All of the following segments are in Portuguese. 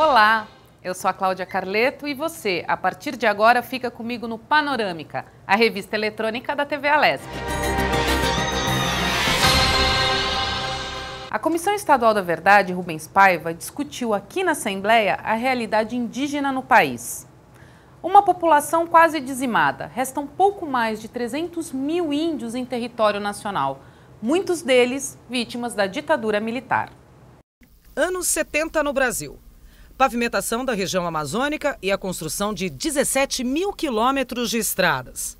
Olá, eu sou a Cláudia Carleto e você, a partir de agora, fica comigo no Panorâmica, a revista eletrônica da TV Alesp. A Comissão Estadual da Verdade, Rubens Paiva, discutiu aqui na Assembleia a realidade indígena no país. Uma população quase dizimada, restam pouco mais de 300 mil índios em território nacional, muitos deles vítimas da ditadura militar. Anos 70 no Brasil. Pavimentação da região amazônica e a construção de 17 mil quilômetros de estradas.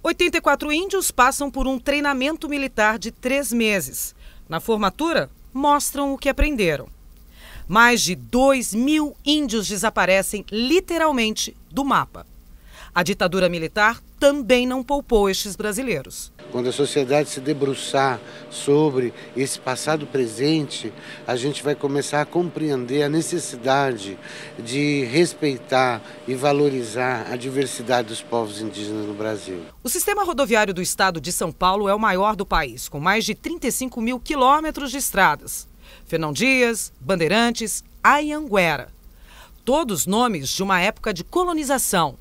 84 índios passam por um treinamento militar de 3 meses. Na formatura, mostram o que aprenderam. Mais de 2 mil índios desaparecem literalmente do mapa. A ditadura militar também não poupou estes brasileiros. Quando a sociedade se debruçar sobre esse passado presente, a gente vai começar a compreender a necessidade de respeitar e valorizar a diversidade dos povos indígenas no Brasil. O sistema rodoviário do estado de São Paulo é o maior do país, com mais de 35 mil quilômetros de estradas. Fernão Dias, Bandeirantes, Anhanguera. Todos nomes de uma época de colonização.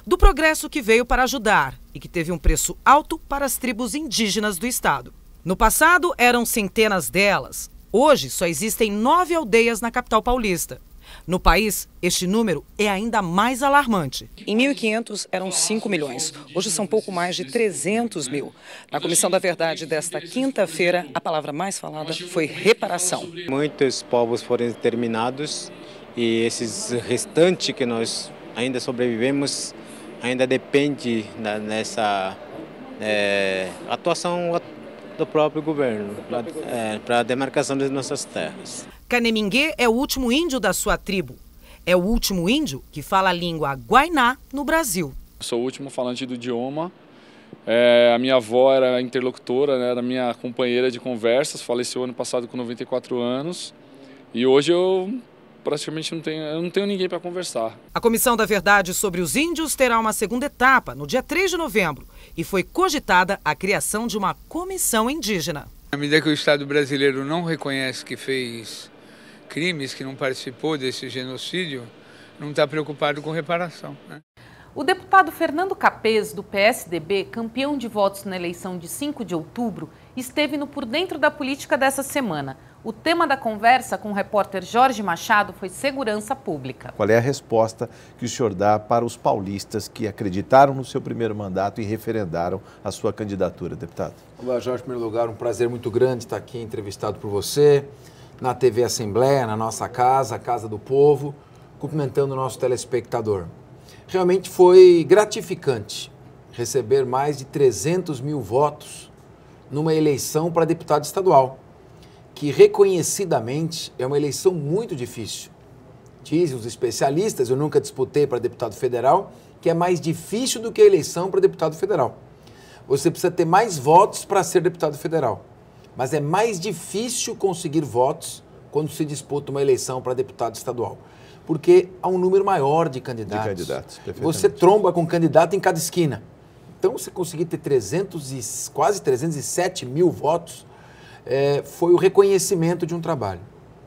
Do progresso que veio para ajudar e que teve um preço alto para as tribos indígenas do estado. No passado, eram centenas delas. Hoje, só existem 9 aldeias na capital paulista. No país, este número é ainda mais alarmante. Em 1500, eram 5 milhões. Hoje são pouco mais de 300 mil. Na Comissão da Verdade desta quinta-feira, a palavra mais falada foi reparação. Muitos povos foram exterminados e esses restantes que nós ainda sobrevivemos ainda depende dessa atuação do próprio governo para a demarcação das nossas terras. Canemingue é o último índio da sua tribo. É o último índio que fala a língua guainá no Brasil. Sou o último falante do idioma. A minha avó era interlocutora, né, era minha companheira de conversas, faleceu ano passado com 94 anos. E hoje eu praticamente não tenho ninguém para conversar. A Comissão da Verdade sobre os Índios terá uma segunda etapa no dia 3 de novembro e foi cogitada a criação de uma comissão indígena. À medida que o Estado brasileiro não reconhece que fez crimes, que não participou desse genocídio, não está preocupado com reparação, né? O deputado Fernando Capês, do PSDB, campeão de votos na eleição de 5 de outubro, esteve no Por Dentro da Política dessa semana. O tema da conversa com o repórter Jorge Machado foi segurança pública. Qual é a resposta que o senhor dá para os paulistas que acreditaram no seu primeiro mandato e referendaram a sua candidatura, deputado? Olá, Jorge, em primeiro lugar, um prazer muito grande estar aqui entrevistado por você, na TV Assembleia, na nossa casa, a Casa do Povo, cumprimentando o nosso telespectador. Realmente foi gratificante receber mais de 300 mil votos numa eleição para deputado estadual, que reconhecidamente é uma eleição muito difícil. Dizem os especialistas, eu nunca disputei para deputado federal, que é mais difícil do que a eleição para deputado federal. Você precisa ter mais votos para ser deputado federal, mas é mais difícil conseguir votos quando se disputa uma eleição para deputado estadual, porque há um número maior de candidatos. Você tromba com candidato em cada esquina. Então, você conseguir ter quase 307 mil votos, foi o reconhecimento de um trabalho.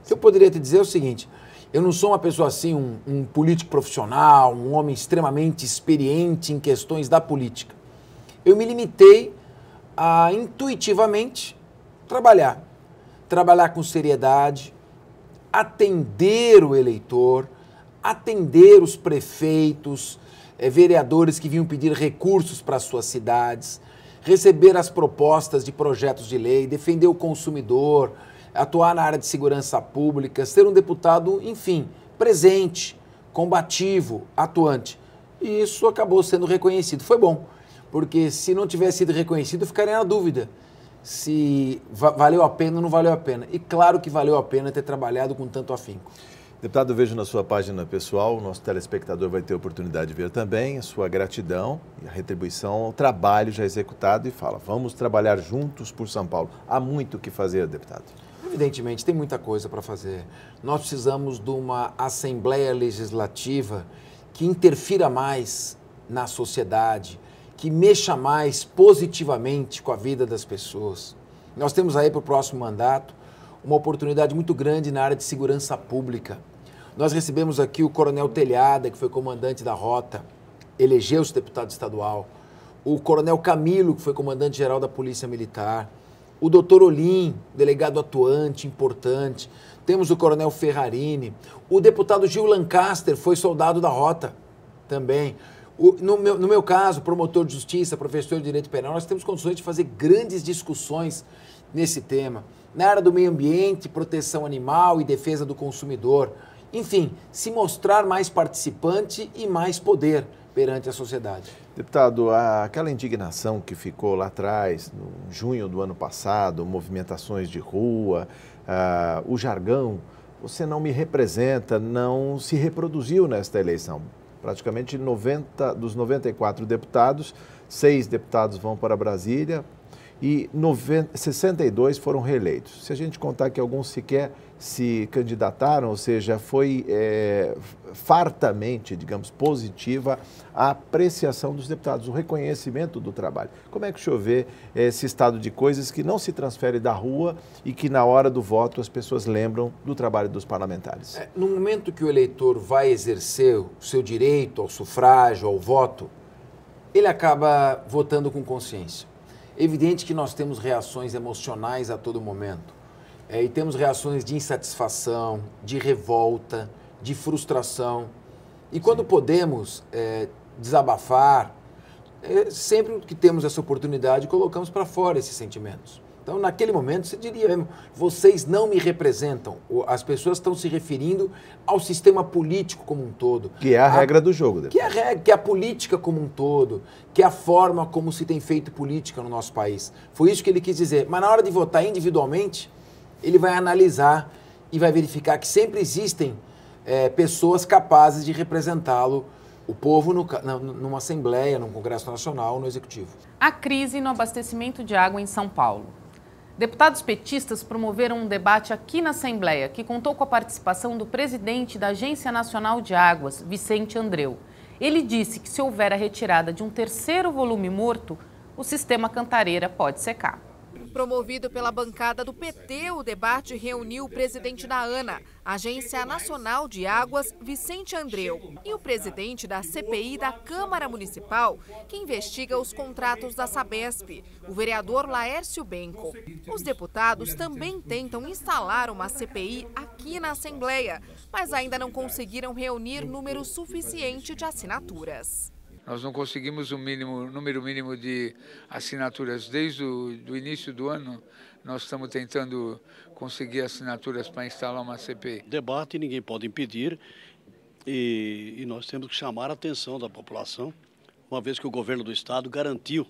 O que eu poderia te dizer é o seguinte: eu não sou uma pessoa assim, um político profissional, um homem extremamente experiente em questões da política. Eu me limitei a intuitivamente trabalhar com seriedade, atender o eleitor, atender os prefeitos, vereadores que vinham pedir recursos para suas cidades, receber as propostas de projetos de lei, defender o consumidor, atuar na área de segurança pública, ser um deputado, enfim, presente, combativo, atuante. E isso acabou sendo reconhecido. Foi bom, porque se não tivesse sido reconhecido, eu ficaria na dúvida se valeu a pena ou não valeu a pena. E claro que valeu a pena ter trabalhado com tanto afinco. Deputado, eu vejo na sua página pessoal, o nosso telespectador vai ter a oportunidade de ver também a sua gratidão e a retribuição ao trabalho já executado e fala, vamos trabalhar juntos por São Paulo. Há muito o que fazer, deputado. Evidentemente, tem muita coisa para fazer. Nós precisamos de uma Assembleia Legislativa que interfira mais na sociedade, que mexa mais positivamente com a vida das pessoas. Nós temos aí para o próximo mandato uma oportunidade muito grande na área de segurança pública. Nós recebemos aqui o Coronel Telhada, que foi comandante da rota, elegeu-se deputado estadual. O Coronel Camilo, que foi comandante-geral da Polícia Militar. O doutor Olim, delegado atuante, importante. Temos o Coronel Ferrarini. O deputado Gil Lancaster foi soldado da rota também. No meu caso, promotor de justiça, professor de direito penal, nós temos condições de fazer grandes discussões nesse tema. Na área do meio ambiente, proteção animal e defesa do consumidor. Enfim, se mostrar mais participante e mais poder perante a sociedade. Deputado, aquela indignação que ficou lá atrás, no junho do ano passado, movimentações de rua, o jargão, você não me representa, não se reproduziu nesta eleição. Praticamente dos 94 deputados, 6 deputados vão para Brasília e 62 foram reeleitos. Se a gente contar que alguns sequer se candidataram, ou seja, foi fartamente, digamos, positiva a apreciação dos deputados, o reconhecimento do trabalho. Como é que o senhor vê esse estado de coisas que não se transfere da rua e que na hora do voto as pessoas lembram do trabalho dos parlamentares? No momento que o eleitor vai exercer o seu direito ao sufrágio, ao voto, ele acaba votando com consciência. É evidente que nós temos reações emocionais a todo momento. E temos reações de insatisfação, de revolta, de frustração. E quando podemos desabafar, sempre que temos essa oportunidade, colocamos para fora esses sentimentos. Então, naquele momento, você diria mesmo, vocês não me representam. As pessoas estão se referindo ao sistema político como um todo. Que é a regra do jogo. Que é a política como um todo, que é a forma como se tem feito política no nosso país. Foi isso que ele quis dizer. Mas na hora de votar individualmente, ele vai analisar e vai verificar que sempre existem pessoas capazes de representá-lo, o povo, numa Assembleia, num Congresso Nacional, no Executivo. A crise no abastecimento de água em São Paulo. Deputados petistas promoveram um debate aqui na Assembleia, que contou com a participação do presidente da Agência Nacional de Águas, Vicente Andreu. Ele disse que se houver a retirada de um terceiro volume morto, o sistema Cantareira pode secar. Promovido pela bancada do PT, o debate reuniu o presidente da ANA, Agência Nacional de Águas, Vicente Andreu, e o presidente da CPI da Câmara Municipal, que investiga os contratos da Sabesp, o vereador Laércio Benco. Os deputados também tentam instalar uma CPI aqui na Assembleia, mas ainda não conseguiram reunir número suficiente de assinaturas. Nós não conseguimos o número mínimo de assinaturas. Desde o início do ano, nós estamos tentando conseguir assinaturas para instalar uma CPI. Debate ninguém pode impedir e nós temos que chamar a atenção da população, uma vez que o governo do estado garantiu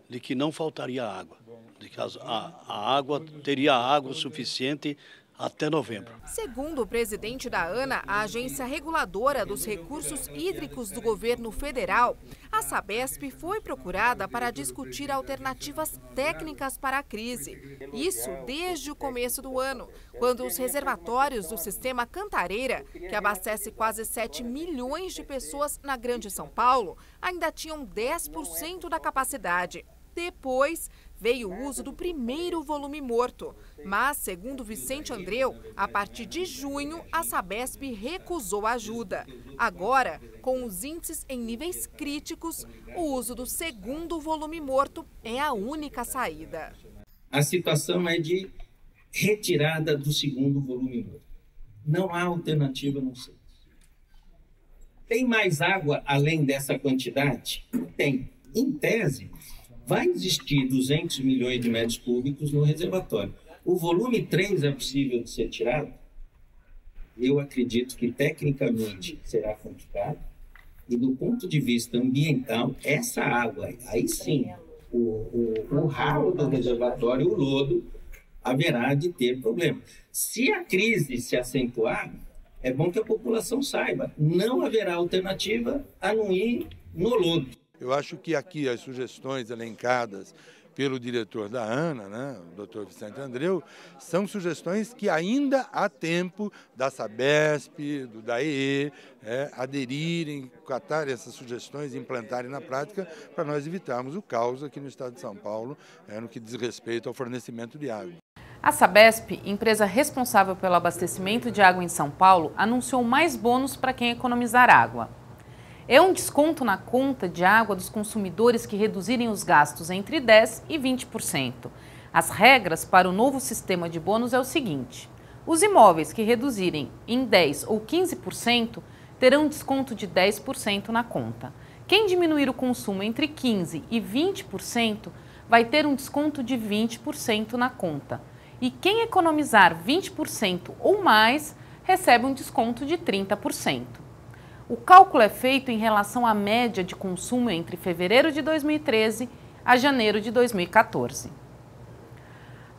de que não faltaria água, de que a água teria água suficiente até novembro. Segundo o presidente da ANA, a agência reguladora dos recursos hídricos do governo federal, a Sabesp foi procurada para discutir alternativas técnicas para a crise. Isso desde o começo do ano, quando os reservatórios do sistema Cantareira, que abastece quase 7 milhões de pessoas na Grande São Paulo, ainda tinham 10% da capacidade. Depois, veio o uso do primeiro volume morto. Mas, segundo Vicente Andreu, a partir de junho, a Sabesp recusou ajuda. Agora, com os índices em níveis críticos, o uso do segundo volume morto é a única saída. A situação é de retirada do segundo volume morto. Não há alternativa, não sei. Tem mais água além dessa quantidade? Tem. Em tese, vai existir 200 milhões de metros cúbicos no reservatório. O volume 3 é possível de ser tirado? Eu acredito que tecnicamente será complicado. E do ponto de vista ambiental, essa água, aí sim, o ralo do reservatório, o lodo, haverá de ter problema. Se a crise se acentuar, é bom que a população saiba, não haverá alternativa a não ir no lodo. Eu acho que aqui as sugestões elencadas pelo diretor da ANA, né, o Dr. Vicente Andreu, são sugestões que ainda há tempo da Sabesp, do DAEE, aderirem, catarem essas sugestões e implantarem na prática para nós evitarmos o caos aqui no estado de São Paulo, no que diz respeito ao fornecimento de água. A Sabesp, empresa responsável pelo abastecimento de água em São Paulo, anunciou mais bônus para quem economizar água. É um desconto na conta de água dos consumidores que reduzirem os gastos entre 10% e 20%. As regras para o novo sistema de bônus é o seguinte: os imóveis que reduzirem em 10% ou 15% terão desconto de 10% na conta. Quem diminuir o consumo entre 15% e 20% vai ter um desconto de 20% na conta. E quem economizar 20% ou mais recebe um desconto de 30%. O cálculo é feito em relação à média de consumo entre fevereiro de 2013 a janeiro de 2014.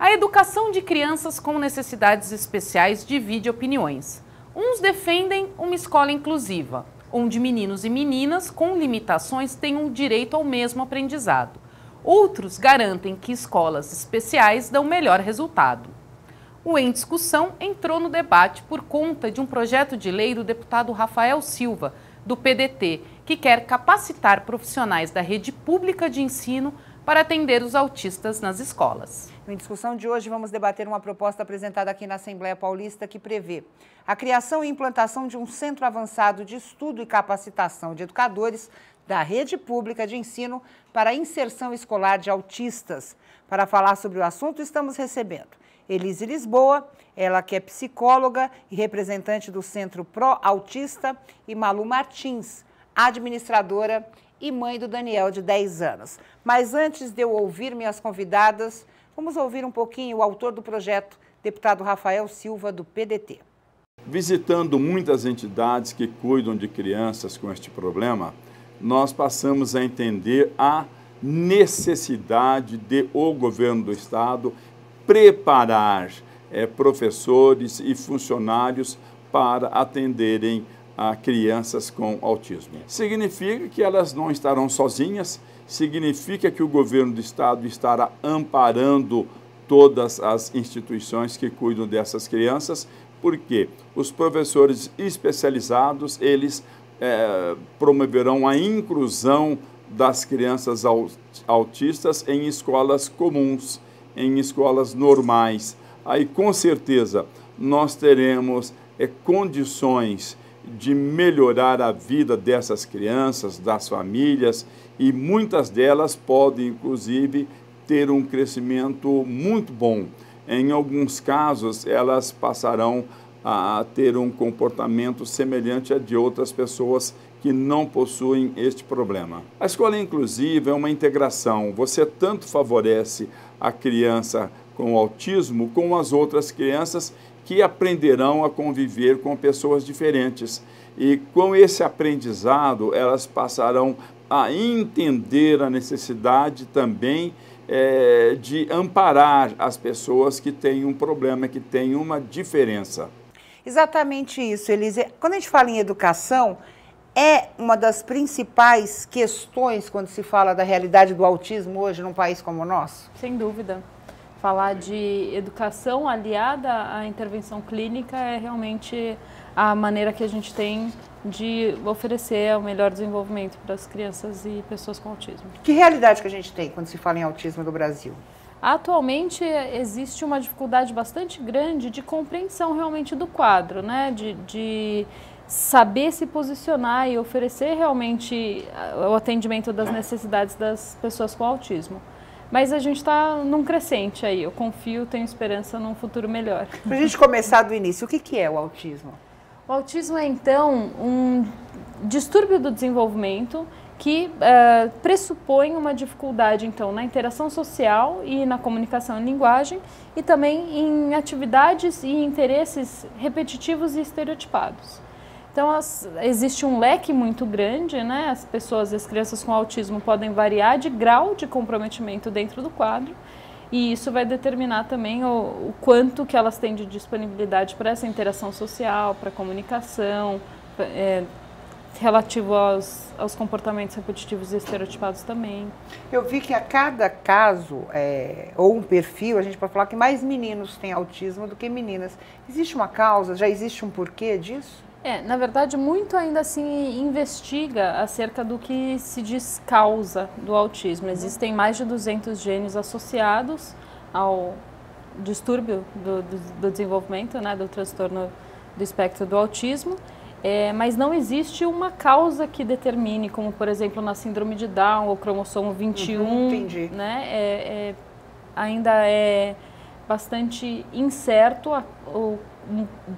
A educação de crianças com necessidades especiais divide opiniões. Uns defendem uma escola inclusiva, onde meninos e meninas com limitações tenham direito ao mesmo aprendizado. Outros garantem que escolas especiais dão melhor resultado. O Em Discussão entrou no debate por conta de um projeto de lei do deputado Rafael Silva, do PDT, que quer capacitar profissionais da rede pública de ensino para atender os autistas nas escolas. No Em Discussão de hoje, vamos debater uma proposta apresentada aqui na Assembleia Paulista que prevê a criação e implantação de um centro avançado de estudo e capacitação de educadores da rede pública de ensino para a inserção escolar de autistas. Para falar sobre o assunto, estamos recebendo Elise Lisboa, ela que é psicóloga e representante do Centro Pro Autista, e Malu Martins, administradora e mãe do Daniel, de 10 anos. Mas antes de eu ouvir minhas convidadas, vamos ouvir um pouquinho o autor do projeto, deputado Rafael Silva, do PDT. Visitando muitas entidades que cuidam de crianças com este problema, nós passamos a entender a necessidade de o governo do estado preparar professores e funcionários para atenderem a crianças com autismo. Significa que elas não estarão sozinhas, significa que o governo do estado estará amparando todas as instituições que cuidam dessas crianças, porque os professores especializados, eles promoverão a inclusão das crianças autistas em escolas comuns, em escolas normais. Aí, com certeza, nós teremos condições de melhorar a vida dessas crianças, das famílias, e muitas delas podem, inclusive, ter um crescimento muito bom. Em alguns casos, elas passarão a ter um comportamento semelhante a de outras pessoas que não possuem este problema. A escola inclusiva é uma integração. Você tanto favorece a criança com autismo como as outras crianças que aprenderão a conviver com pessoas diferentes. E com esse aprendizado, elas passarão a entender a necessidade também de amparar as pessoas que têm um problema, que têm uma diferença. Exatamente isso, Elise. Quando a gente fala em educação, é uma das principais questões quando se fala da realidade do autismo hoje num país como o nosso? Sem dúvida. Falar de educação aliada à intervenção clínica é realmente a maneira que a gente tem de oferecer o melhor desenvolvimento para as crianças e pessoas com autismo. Que realidade que a gente tem quando se fala em autismo no Brasil? Atualmente existe uma dificuldade bastante grande de compreensão realmente do quadro, né? De saber se posicionar e oferecer realmente o atendimento das necessidades das pessoas com autismo. Mas a gente está num crescente aí, eu confio, tenho esperança num futuro melhor. Para a gente começar do início, o que é o autismo? O autismo é, então, um distúrbio do desenvolvimento que pressupõe uma dificuldade, então, na interação social e na comunicação em linguagem e também em atividades e interesses repetitivos e estereotipados. Então, existe um leque muito grande, né? As crianças com autismo podem variar de grau de comprometimento dentro do quadro e isso vai determinar também o quanto que elas têm de disponibilidade para essa interação social, para a comunicação, relativo aos comportamentos repetitivos e estereotipados também. Eu vi que a cada caso, ou um perfil, a gente pode falar que mais meninos têm autismo do que meninas. Existe uma causa, já existe um porquê disso? Na verdade, muito ainda se investiga acerca do que se diz causa do autismo. Existem mais de 200 genes associados ao distúrbio do desenvolvimento, né, do transtorno do espectro do autismo, mas não existe uma causa que determine, como por exemplo na síndrome de Down ou cromossomo 21, entendi. Né, ainda é bastante incerto o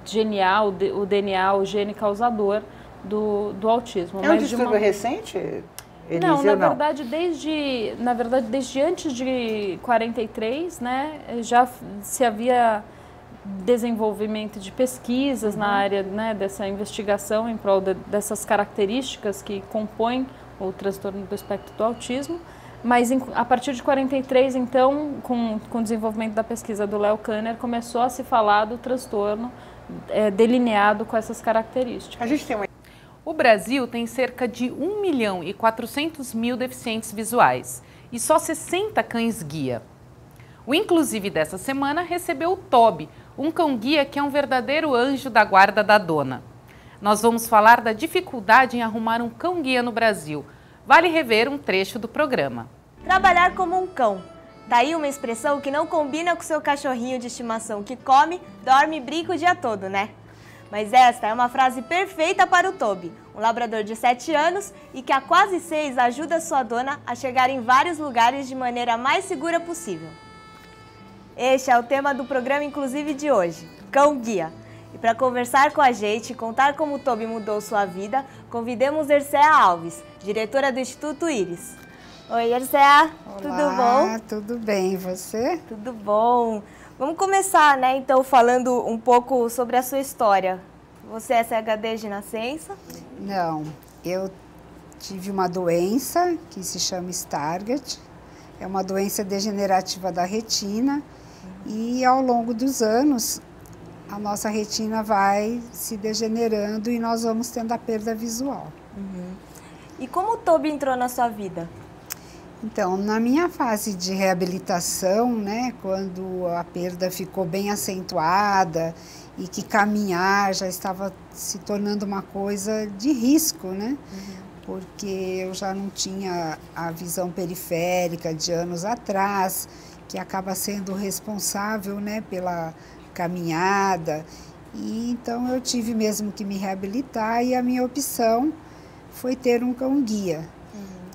DNA, o gene causador do autismo. É um distúrbio recente, Elise? Não, na verdade, desde antes de 43, né, já se havia desenvolvimento de pesquisas na área, né, dessa investigação em prol dessas características que compõem o transtorno do espectro do autismo, mas a partir de 43, então, com o desenvolvimento da pesquisa do Leo Kanner, começou a se falar do transtorno delineado com essas características. A gente tem O Brasil tem cerca de 1.400.000 deficientes visuais e só 60 cães-guia. O Inclusive dessa semana recebeu o Toby, um cão-guia que é um verdadeiro anjo da guarda da dona. Nós vamos falar da dificuldade em arrumar um cão-guia no Brasil. Vale rever um trecho do programa. Trabalhar como um cão. Daí uma expressão que não combina com seu cachorrinho de estimação que come, dorme e brinca o dia todo, né? Mas esta é uma frase perfeita para o Toby, um labrador de 7 anos e que há quase 6 ajuda sua dona a chegar em vários lugares de maneira mais segura possível. Este é o tema do programa Inclusive de hoje, Cão Guia. E para conversar com a gente e contar como o Toby mudou sua vida, convidamos Ercéa Alves, diretora do Instituto Íris. Oi, Ercéa, tudo bom? Tudo bem, e você? Tudo bom. Vamos começar, né, então, falando um pouco sobre a sua história. Você é CHD de nascença? Não, eu tive uma doença que se chama Stargardt. É uma doença degenerativa da retina e ao longo dos anos a nossa retina vai se degenerando e nós vamos tendo a perda visual. E como o Toby entrou na sua vida? Então, na minha fase de reabilitação, né, quando a perda ficou bem acentuada e que caminhar já estava se tornando uma coisa de risco, né? Porque eu já não tinha a visão periférica de anos atrás, que acaba sendo responsável, né, pela caminhada. E então eu tive mesmo que me reabilitar e a minha opção foi ter um cão-guia.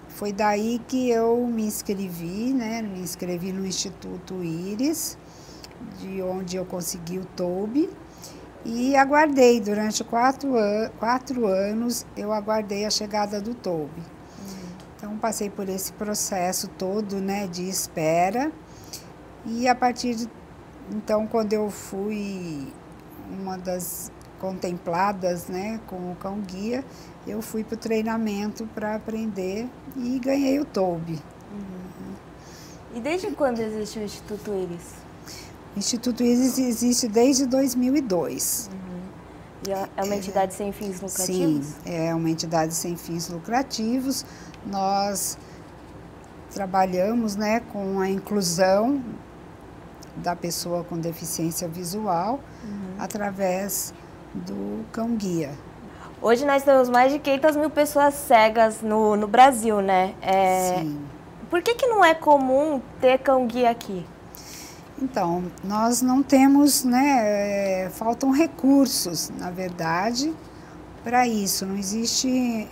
Foi daí que eu me inscrevi, né? Me inscrevi no Instituto Íris, de onde eu consegui o Toby. E aguardei, durante 4 anos, eu aguardei a chegada do Toby. Então, passei por esse processo todo, né, de espera. E a partir de, então, quando eu fui uma das contempladas, né, com o cão-guia, eu fui para o treinamento para aprender e ganhei o Toby. E desde quando existe o Instituto Íris? O Instituto Íris existe desde 2002. E é uma entidade sem fins lucrativos? Sim, é uma entidade sem fins lucrativos. Nós trabalhamos, né, com a inclusão da pessoa com deficiência visual através do cão-guia. Hoje nós temos mais de 500 mil pessoas cegas no Brasil, né? Sim. Por que não é comum ter cão-guia aqui? Então, nós não temos, né, faltam recursos, na verdade, para isso. Não existe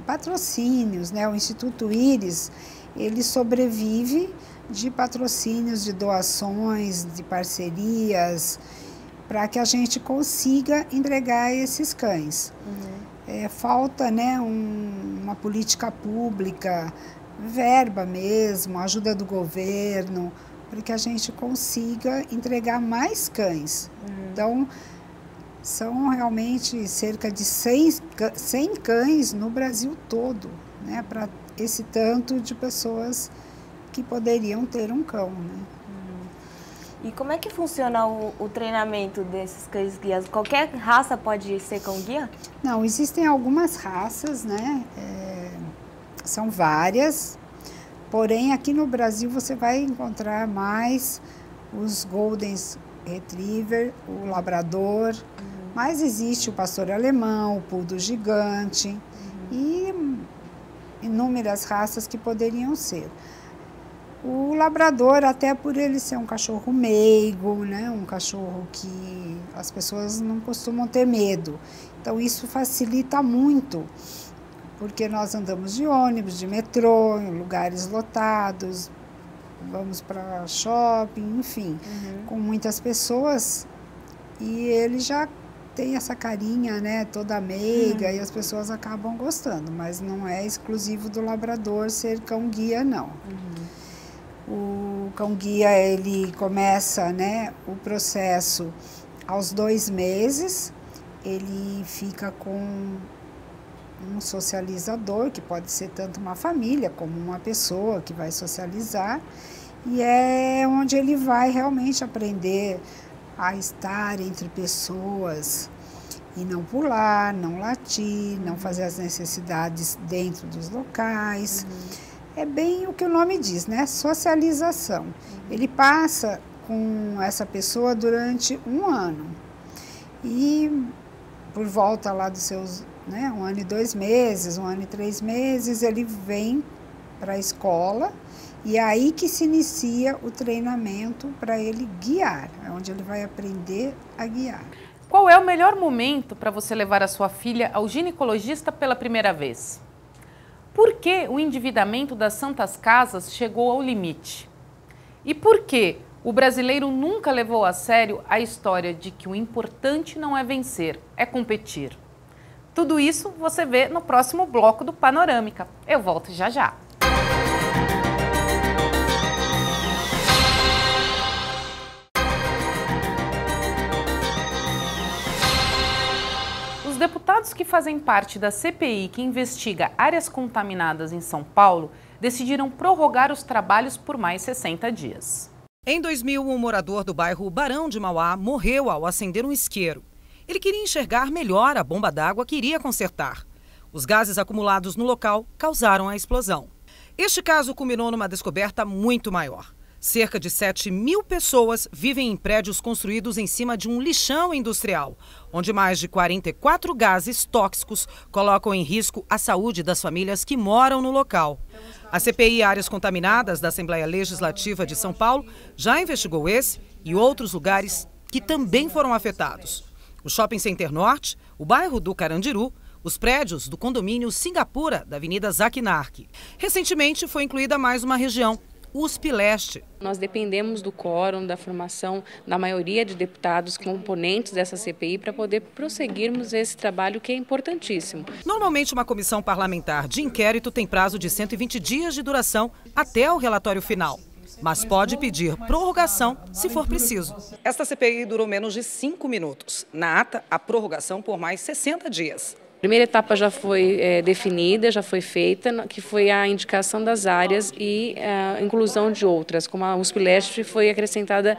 patrocínios, né? O Instituto Íris, ele sobrevive de patrocínios, de doações, de parcerias, para que a gente consiga entregar esses cães. Falta, né, uma política pública, verba mesmo, ajuda do governo, para que a gente consiga entregar mais cães. Então, são realmente cerca de 100 cães no Brasil todo, né, para esse tanto de pessoas que poderiam ter um cão, né? E como é que funciona o treinamento desses cães-guias? Qualquer raça pode ser cão-guia? Não, existem algumas raças, né? São várias, porém aqui no Brasil você vai encontrar mais os Golden Retriever, o Labrador, mas existe o Pastor Alemão, o Poodle Gigante e inúmeras raças que poderiam ser. O labrador, até por ele ser um cachorro meigo, né? Um cachorro que as pessoas não costumam ter medo. Então isso facilita muito, porque nós andamos de ônibus, de metrô, em lugares lotados, vamos para shopping, enfim, com muitas pessoas, e ele já tem essa carinha, né, toda meiga, e as pessoas acabam gostando, mas não é exclusivo do labrador ser cão-guia, não. O cão-guia, ele começa, né, o processo aos 2 meses, ele fica com um socializador, que pode ser tanto uma família como uma pessoa que vai socializar, e é onde ele vai realmente aprender a estar entre pessoas e não pular, não latir, não fazer as necessidades dentro dos locais. É bem o que o nome diz, né? Socialização. Ele passa com essa pessoa durante 1 ano. E por volta lá dos seus, né, 1 ano e 2 meses, 1 ano e 3 meses, ele vem para a escola, e é aí que se inicia o treinamento para ele guiar, é onde ele vai aprender a guiar. Qual é o melhor momento para você levar a sua filha ao ginecologista pela primeira vez? Por que o endividamento das Santas Casas chegou ao limite? E por que o brasileiro nunca levou a sério a história de que o importante não é vencer, é competir? Tudo isso você vê no próximo bloco do Panorâmica. Eu volto já já. Os deputados que fazem parte da CPI que investiga áreas contaminadas em São Paulo decidiram prorrogar os trabalhos por mais 60 dias. Em 2000, um morador do bairro Barão de Mauá morreu ao acender um isqueiro. Ele queria enxergar melhor a bomba d'água que iria consertar. Os gases acumulados no local causaram a explosão. Este caso culminou numa descoberta muito maior. Cerca de 7.000 pessoas vivem em prédios construídos em cima de um lixão industrial, onde mais de 44 gases tóxicos colocam em risco a saúde das famílias que moram no local. A CPI Áreas Contaminadas da Assembleia Legislativa de São Paulo já investigou esse e outros lugares que também foram afetados. O Shopping Center Norte, o bairro do Carandiru, os prédios do condomínio Singapura, da Avenida Zaquinarque. Recentemente foi incluída mais uma região, USP Leste. Nós dependemos do quórum, da formação da maioria de deputados componentes dessa CPI para poder prosseguirmos esse trabalho que é importantíssimo. Normalmente, uma comissão parlamentar de inquérito tem prazo de 120 dias de duração até o relatório final, mas pode pedir prorrogação se for preciso. Esta CPI durou menos de 5 minutos. Na ata, a prorrogação por mais 60 dias. A primeira etapa já foi definida, já foi feita, que foi a indicação das áreas e a inclusão de outras, como a USP Leste foi acrescentada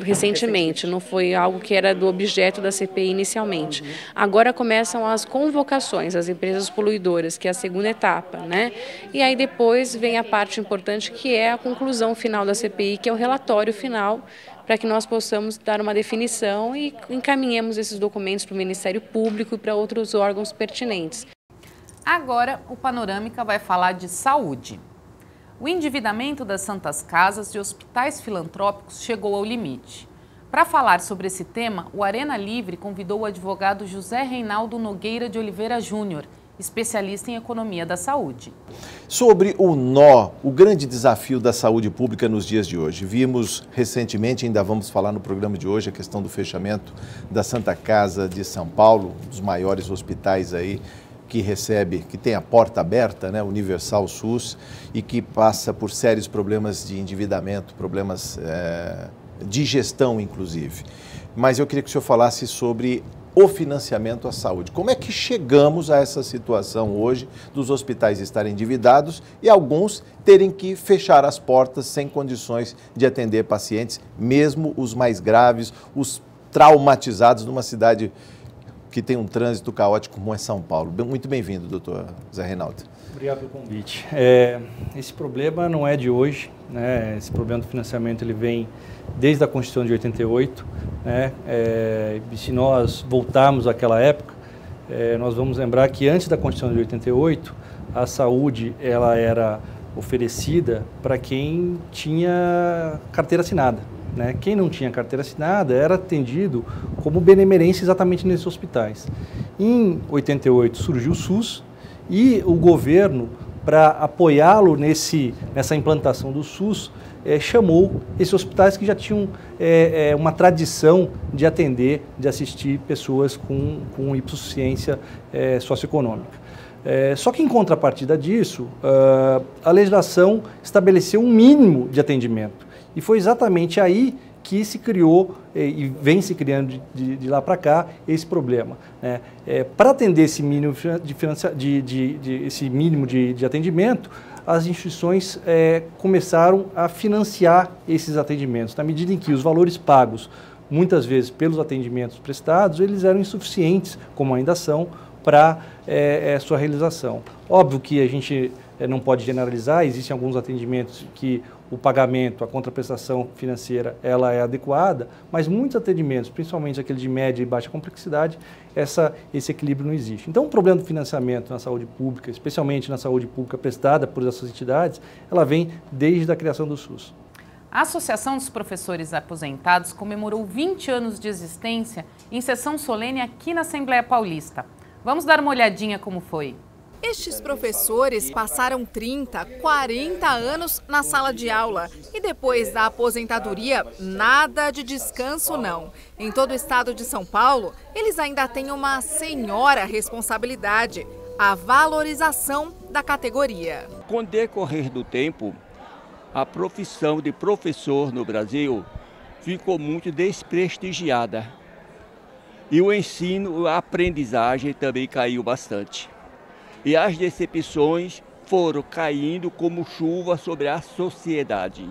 recentemente, não foi algo que era do objeto da CPI inicialmente. Agora começam as convocações, as empresas poluidoras, que é a segunda etapa, né? E aí depois vem a parte importante, que é a conclusão final da CPI, que é o relatório final, para que nós possamos dar uma definição e encaminhemos esses documentos para o Ministério Público e para outros órgãos pertinentes. Agora, o Panorâmica vai falar de saúde. O endividamento das Santas Casas e hospitais filantrópicos chegou ao limite. Para falar sobre esse tema, o Arena Livre convidou o advogado José Reinaldo Nogueira de Oliveira Júnior, especialista em economia da saúde. Sobre o nó, o grande desafio da saúde pública nos dias de hoje. Vimos recentemente, ainda vamos falar no programa de hoje, a questão do fechamento da Santa Casa de São Paulo, um dos maiores hospitais aí que recebe, que tem a porta aberta, né, Universal SUS, e que passa por sérios problemas de endividamento, problemas de gestão, inclusive. Mas eu queria que o senhor falasse sobre o financiamento à saúde. Como é que chegamos a essa situação hoje dos hospitais estarem endividados e alguns terem que fechar as portas sem condições de atender pacientes, mesmo os mais graves, os traumatizados numa cidade que tem um trânsito caótico como é São Paulo? Muito bem-vindo, doutor Zé Reinaldo. Obrigado pelo convite. Esse problema não é de hoje, né? Esse problema do financiamento ele vem desde a Constituição de 88, né? Se nós voltarmos àquela época, nós vamos lembrar que antes da Constituição de 88, a saúde ela era oferecida para quem tinha carteira assinada, né? Quem não tinha carteira assinada era atendido como benemerência exatamente nesses hospitais. Em 88 surgiu o SUS e o governo, para apoiá-lo nessa implantação do SUS, chamou esses hospitais que já tinham uma tradição de atender, de assistir pessoas com hipossuficiência socioeconômica. Só que em contrapartida disso, a legislação estabeleceu um mínimo de atendimento. E foi exatamente aí que se criou e vem se criando de lá para cá esse problema, né? Para atender esse mínimo de atendimento, as instituições começaram a financiar esses atendimentos, na medida em que os valores pagos, muitas vezes pelos atendimentos prestados, eles eram insuficientes, como ainda são, para sua realização. Óbvio que a gente não pode generalizar, existem alguns atendimentos que o pagamento, a contraprestação financeira, ela é adequada, mas muitos atendimentos, principalmente aqueles de média e baixa complexidade, esse equilíbrio não existe. Então, o problema do financiamento na saúde pública, especialmente na saúde pública prestada por essas entidades, ela vem desde a criação do SUS. A Associação dos Professores Aposentados comemorou 20 anos de existência em sessão solene aqui na Assembleia Paulista. Vamos dar uma olhadinha como foi. Estes professores passaram 30, 40 anos na sala de aula e depois da aposentadoria, nada de descanso não. Em todo o estado de São Paulo, eles ainda têm uma senhora responsabilidade, a valorização da categoria. Com o decorrer do tempo, a profissão de professor no Brasil ficou muito desprestigiada. E o ensino, a aprendizagem também caiu bastante. E as decepções foram caindo como chuva sobre a sociedade.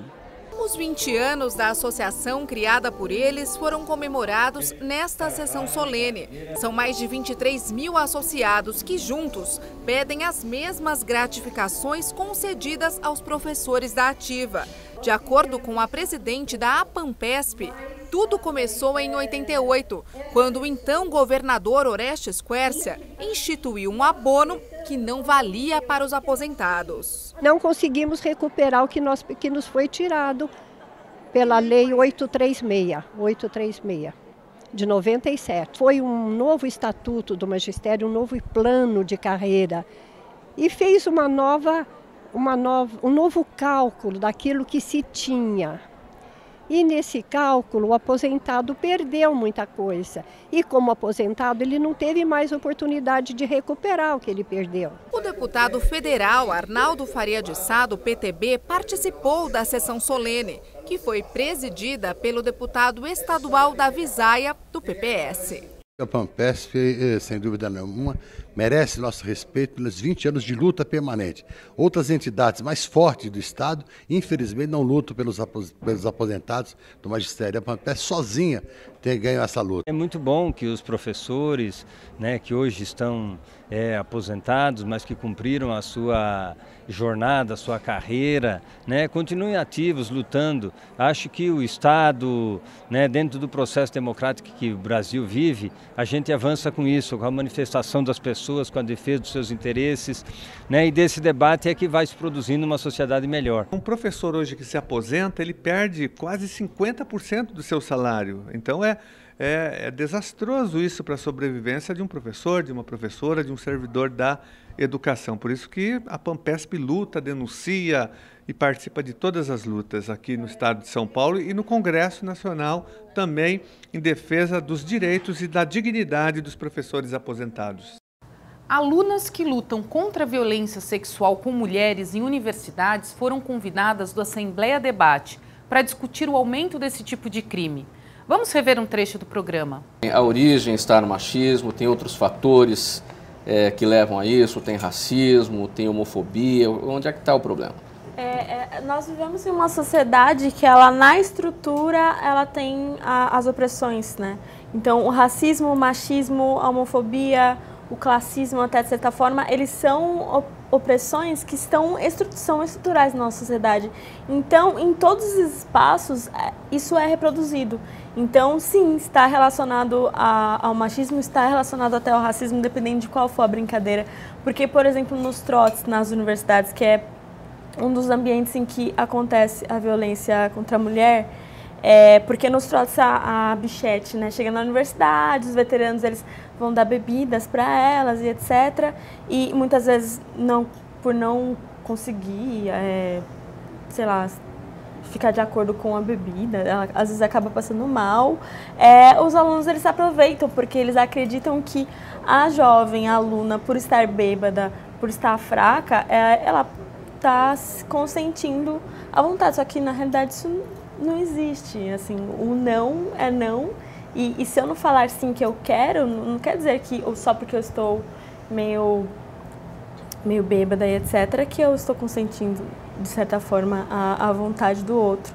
Os 20 anos da associação criada por eles foram comemorados nesta sessão solene. São mais de 23 mil associados que juntos pedem as mesmas gratificações concedidas aos professores da ativa. De acordo com a presidente da APAMPESP, tudo começou em 88, quando o então governador Orestes Quércia instituiu um abono que não valia para os aposentados. Não conseguimos recuperar o que nos foi tirado pela Lei 836, de 97. Foi um novo estatuto do magistério, um novo plano de carreira e fez um novo cálculo daquilo que se tinha. E nesse cálculo o aposentado perdeu muita coisa. E como aposentado ele não teve mais oportunidade de recuperar o que ele perdeu. O deputado federal Arnaldo Faria de Sá, do PTB, participou da sessão solene, que foi presidida pelo deputado estadual Davi Zaia, do PPS. A APAMPESP, sem dúvida nenhuma, merece nosso respeito pelos 20 anos de luta permanente. Outras entidades mais fortes do Estado, infelizmente, não lutam pelos aposentados do magistério. A APAMPESP sozinha tem ganho essa luta. É muito bom que os professores, que hoje estão aposentados, mas que cumpriram a sua jornada, a sua carreira, continuem ativos, lutando. Acho que o Estado, dentro do processo democrático que o Brasil vive, a gente avança com isso, com a manifestação das pessoas, com a defesa dos seus interesses, e desse debate é que vai se produzindo uma sociedade melhor. Um professor hoje que se aposenta, ele perde quase 50% do seu salário. Então é desastroso isso para a sobrevivência de um professor, de uma professora, de um servidor da educação. Por isso que a APAMPESP luta, denuncia e participa de todas as lutas aqui no estado de São Paulo e no Congresso Nacional também em defesa dos direitos e da dignidade dos professores aposentados. Alunas que lutam contra a violência sexual com mulheres em universidades foram convidadas do Assembleia Debate para discutir o aumento desse tipo de crime. Vamos rever um trecho do programa. A origem está no machismo, tem outros fatores que levam a isso, tem racismo, tem homofobia. Onde é que está o problema? Nós vivemos em uma sociedade que ela, na estrutura, ela tem as opressões, né? Então, o racismo, o machismo, a homofobia, o classismo, até de certa forma, eles são opressões que são estruturais na nossa sociedade. Então, em todos os espaços, isso é reproduzido. Então, sim, está relacionado ao machismo, está relacionado até ao racismo, dependendo de qual for a brincadeira. Porque, por exemplo, nos trotes nas universidades, que é um dos ambientes em que acontece a violência contra a mulher, porque nos trouxe a bichete, né? Chega na universidade, os veteranos eles vão dar bebidas para elas e etc. E muitas vezes, por não conseguir, sei lá, ficar de acordo com a bebida, ela às vezes acaba passando mal. Os alunos eles se aproveitam porque eles acreditam que a jovem aluna, por estar bêbada, por estar fraca, ela está consentindo à vontade. Só que na realidade isso não existe. Assim, o não é não. E se eu não falar sim que eu quero, não quer dizer que só porque eu estou meio bêbada e etc., que eu estou consentindo, de certa forma, a vontade do outro.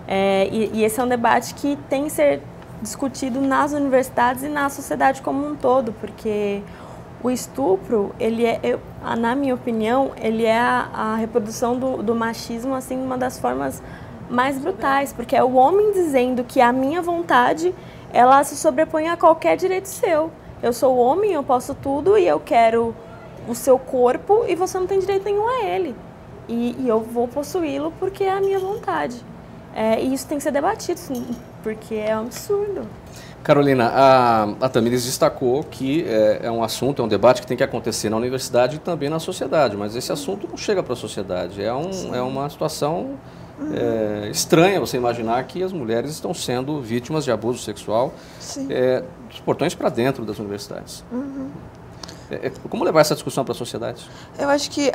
E esse é um debate que tem que ser discutido nas universidades e na sociedade como um todo, porque o estupro, na minha opinião, ele é a reprodução do machismo, assim, uma das formas mais brutais, porque é o homem dizendo que a minha vontade, ela se sobrepõe a qualquer direito seu. Eu sou homem, eu posso tudo e eu quero o seu corpo e você não tem direito nenhum a ele. E eu vou possuí-lo porque é a minha vontade. E isso tem que ser debatido, sim, porque é um absurdo. Carolina, a Tamires destacou que é um assunto, é um debate que tem que acontecer na universidade e também na sociedade, mas esse assunto não chega para a sociedade. É uma situação estranha você imaginar que as mulheres estão sendo vítimas de abuso sexual dos portões para dentro das universidades. Uhum. Como levar essa discussão para a sociedade? Eu acho que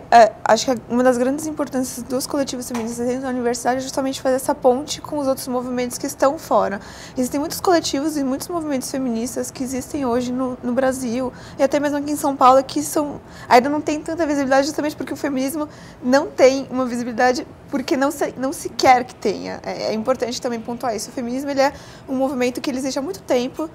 uma das grandes importâncias dos coletivos feministas dentro da universidade é justamente fazer essa ponte com os outros movimentos que estão fora. Existem muitos coletivos e muitos movimentos feministas que existem hoje no Brasil e até mesmo aqui em São Paulo que ainda não tem tanta visibilidade justamente porque o feminismo não tem uma visibilidade porque não se quer que tenha. É importante também pontuar isso. O feminismo ele é um movimento que ele existe há muito tempo,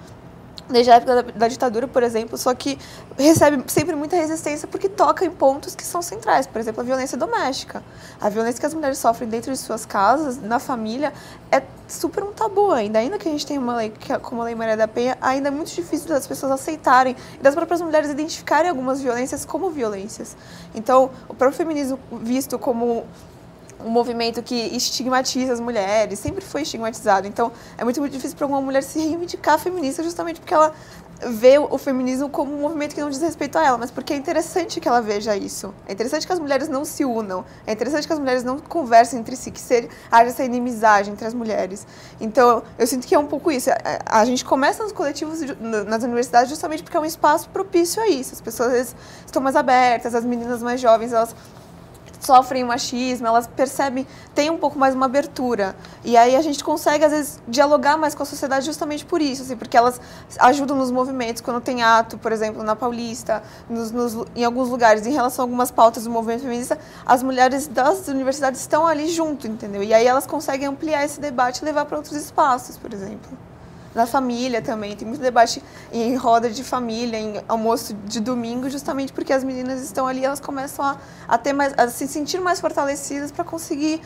desde a época da ditadura, por exemplo, só que recebe sempre muita resistência porque toca em pontos que são centrais. Por exemplo, a violência doméstica. A violência que as mulheres sofrem dentro de suas casas, na família, é super um tabu ainda. Ainda que a gente tenha uma lei, como a Lei Maria da Penha, ainda é muito difícil das pessoas aceitarem e das próprias mulheres identificarem algumas violências como violências. Então, o próprio feminismo visto como um movimento que estigmatiza as mulheres, sempre foi estigmatizado. Então, é muito difícil para uma mulher se reivindicar feminista justamente porque ela vê o feminismo como um movimento que não diz respeito a ela, mas porque é interessante que ela veja isso. É interessante que as mulheres não se unam, é interessante que as mulheres não conversem entre si, que haja essa inimizade entre as mulheres. Então, eu sinto que é um pouco isso. A gente começa nos coletivos, nas universidades, justamente porque é um espaço propício a isso. As pessoas, às vezes, estão mais abertas, as meninas mais jovens, elas sofrem machismo, elas percebem, tem um pouco mais uma abertura. E aí a gente consegue, às vezes, dialogar mais com a sociedade justamente por isso, assim, porque elas ajudam nos movimentos, quando tem ato, por exemplo, na Paulista, em alguns lugares, em relação a algumas pautas do movimento feminista, as mulheres das universidades estão ali junto, entendeu? E aí elas conseguem ampliar esse debate e levar para outros espaços, por exemplo. Na família também, tem muito debate em roda de família, em almoço de domingo, justamente porque as meninas estão ali, elas começam a se sentir mais fortalecidas para conseguir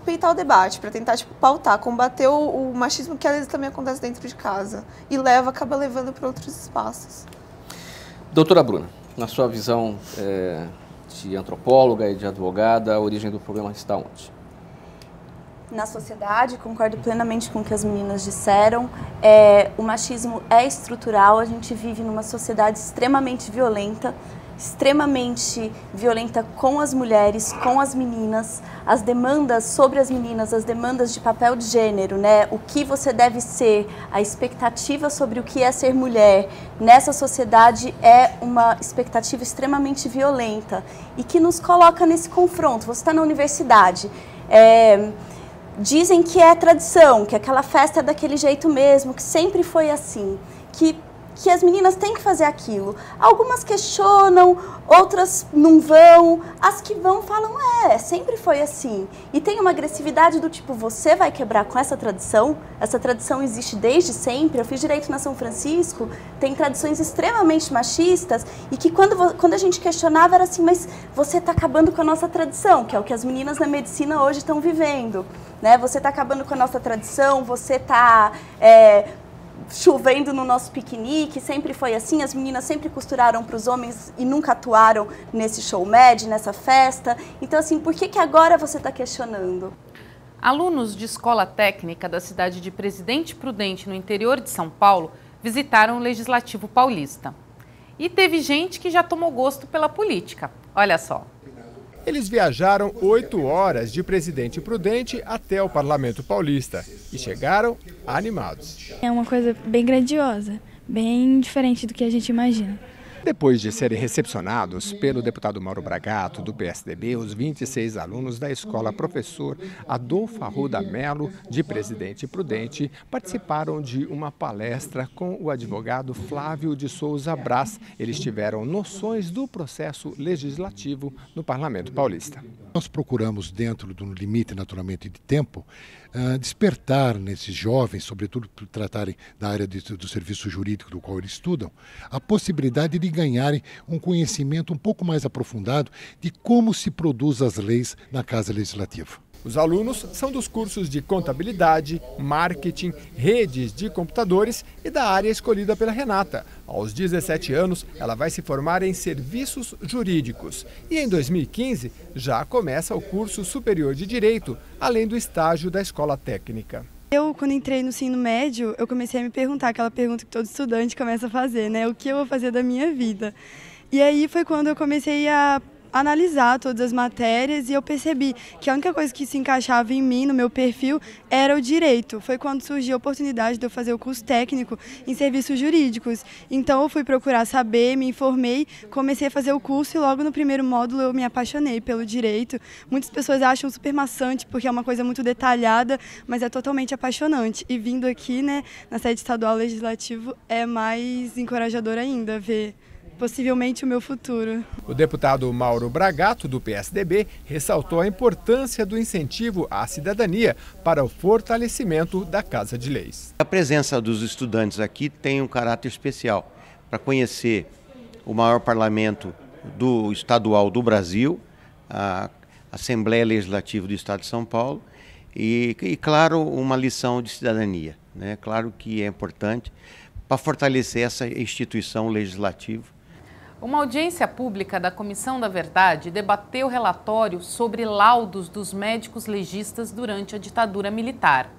peitar o debate, para tentar pautar, combater o machismo que às vezes também acontece dentro de casa e acaba levando para outros espaços. Doutora Bruna, na sua visão de antropóloga e de advogada, a origem do problema está onde? Na sociedade, concordo plenamente com o que as meninas disseram, o machismo é estrutural, a gente vive numa sociedade extremamente violenta com as mulheres, com as meninas, as demandas sobre as meninas, as demandas de papel de gênero, né? O que você deve ser, a expectativa sobre o que é ser mulher nessa sociedade é uma expectativa extremamente violenta e que nos coloca nesse confronto. Você está na universidade, dizem que é tradição, que aquela festa é daquele jeito mesmo, que sempre foi assim, que as meninas têm que fazer aquilo. Algumas questionam, outras não vão, as que vão falam, sempre foi assim. E tem uma agressividade do tipo, você vai quebrar com essa tradição existe desde sempre. Eu fiz direito na São Francisco, tem tradições extremamente machistas, e que quando a gente questionava era assim, mas você está acabando com a nossa tradição, que é o que as meninas na medicina hoje estão vivendo. Né? Você está acabando com a nossa tradição, você está chovendo no nosso piquenique, sempre foi assim, as meninas sempre costuraram para os homens e nunca atuaram nesse show med, nessa festa. Então, assim, por que agora você está questionando? Alunos de escola técnica da cidade de Presidente Prudente, no interior de São Paulo, visitaram o Legislativo Paulista. E teve gente que já tomou gosto pela política. Olha só. Eles viajaram 8 horas de Presidente Prudente até o Parlamento Paulista e chegaram animados. É uma coisa bem grandiosa, bem diferente do que a gente imagina. Depois de serem recepcionados pelo deputado Mauro Bragato, do PSDB, os 26 alunos da escola Professor Adolfo Arruda Melo, de Presidente Prudente, participaram de uma palestra com o advogado Flávio de Souza Braz. Eles tiveram noções do processo legislativo no Parlamento Paulista. Nós procuramos, dentro do limite, naturalmente, de tempo, despertar nesses jovens, sobretudo por tratarem da área do serviço jurídico do qual eles estudam, a possibilidade de ganharem um conhecimento um pouco mais aprofundado de como se produz as leis na Casa Legislativa. Os alunos são dos cursos de contabilidade, marketing, redes de computadores e da área escolhida pela Renata. Aos 17 anos, ela vai se formar em serviços jurídicos e em 2015 já começa o curso superior de Direito, além do estágio da escola técnica. Eu, quando entrei no ensino médio, eu comecei a me perguntar aquela pergunta que todo estudante começa a fazer, né? O que eu vou fazer da minha vida? E aí foi quando eu comecei a analisar todas as matérias e eu percebi que a única coisa que se encaixava em mim, no meu perfil, era o direito. Foi quando surgiu a oportunidade de eu fazer o curso técnico em serviços jurídicos. Então eu fui procurar saber, me informei, comecei a fazer o curso e logo no primeiro módulo eu me apaixonei pelo direito. Muitas pessoas acham super maçante porque é uma coisa muito detalhada, mas é totalmente apaixonante. E vindo aqui, né, na sede estadual legislativo, é mais encorajador ainda ver possivelmente o meu futuro. O deputado Mauro Bragato, do PSDB, ressaltou a importância do incentivo à cidadania para o fortalecimento da Casa de Leis. A presença dos estudantes aqui tem um caráter especial para conhecer o maior parlamento estadual do Brasil, a Assembleia Legislativa do Estado de São Paulo, e claro, uma lição de cidadania, né? Claro que é importante para fortalecer essa instituição legislativa. Uma audiência pública da Comissão da Verdade debateu o relatório sobre laudos dos médicos legistas durante a ditadura militar.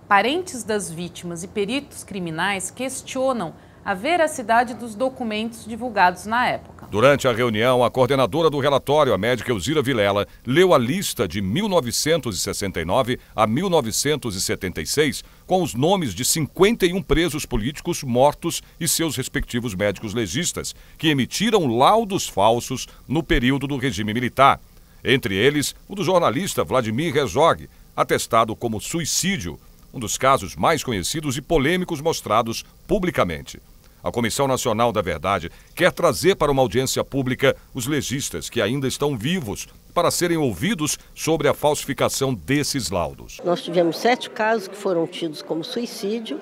Parentes das vítimas e peritos criminais questionam a veracidade dos documentos divulgados na época. Durante a reunião, a coordenadora do relatório, a médica Elzira Vilela, leu a lista de 1969 a 1976 com os nomes de 51 presos políticos mortos e seus respectivos médicos legistas, que emitiram laudos falsos no período do regime militar. Entre eles, o do jornalista Vladimir Herzog, atestado como suicídio, um dos casos mais conhecidos e polêmicos mostrados publicamente. A Comissão Nacional da Verdade quer trazer para uma audiência pública os legistas que ainda estão vivos para serem ouvidos sobre a falsificação desses laudos. Nós tivemos 7 casos que foram tidos como suicídio,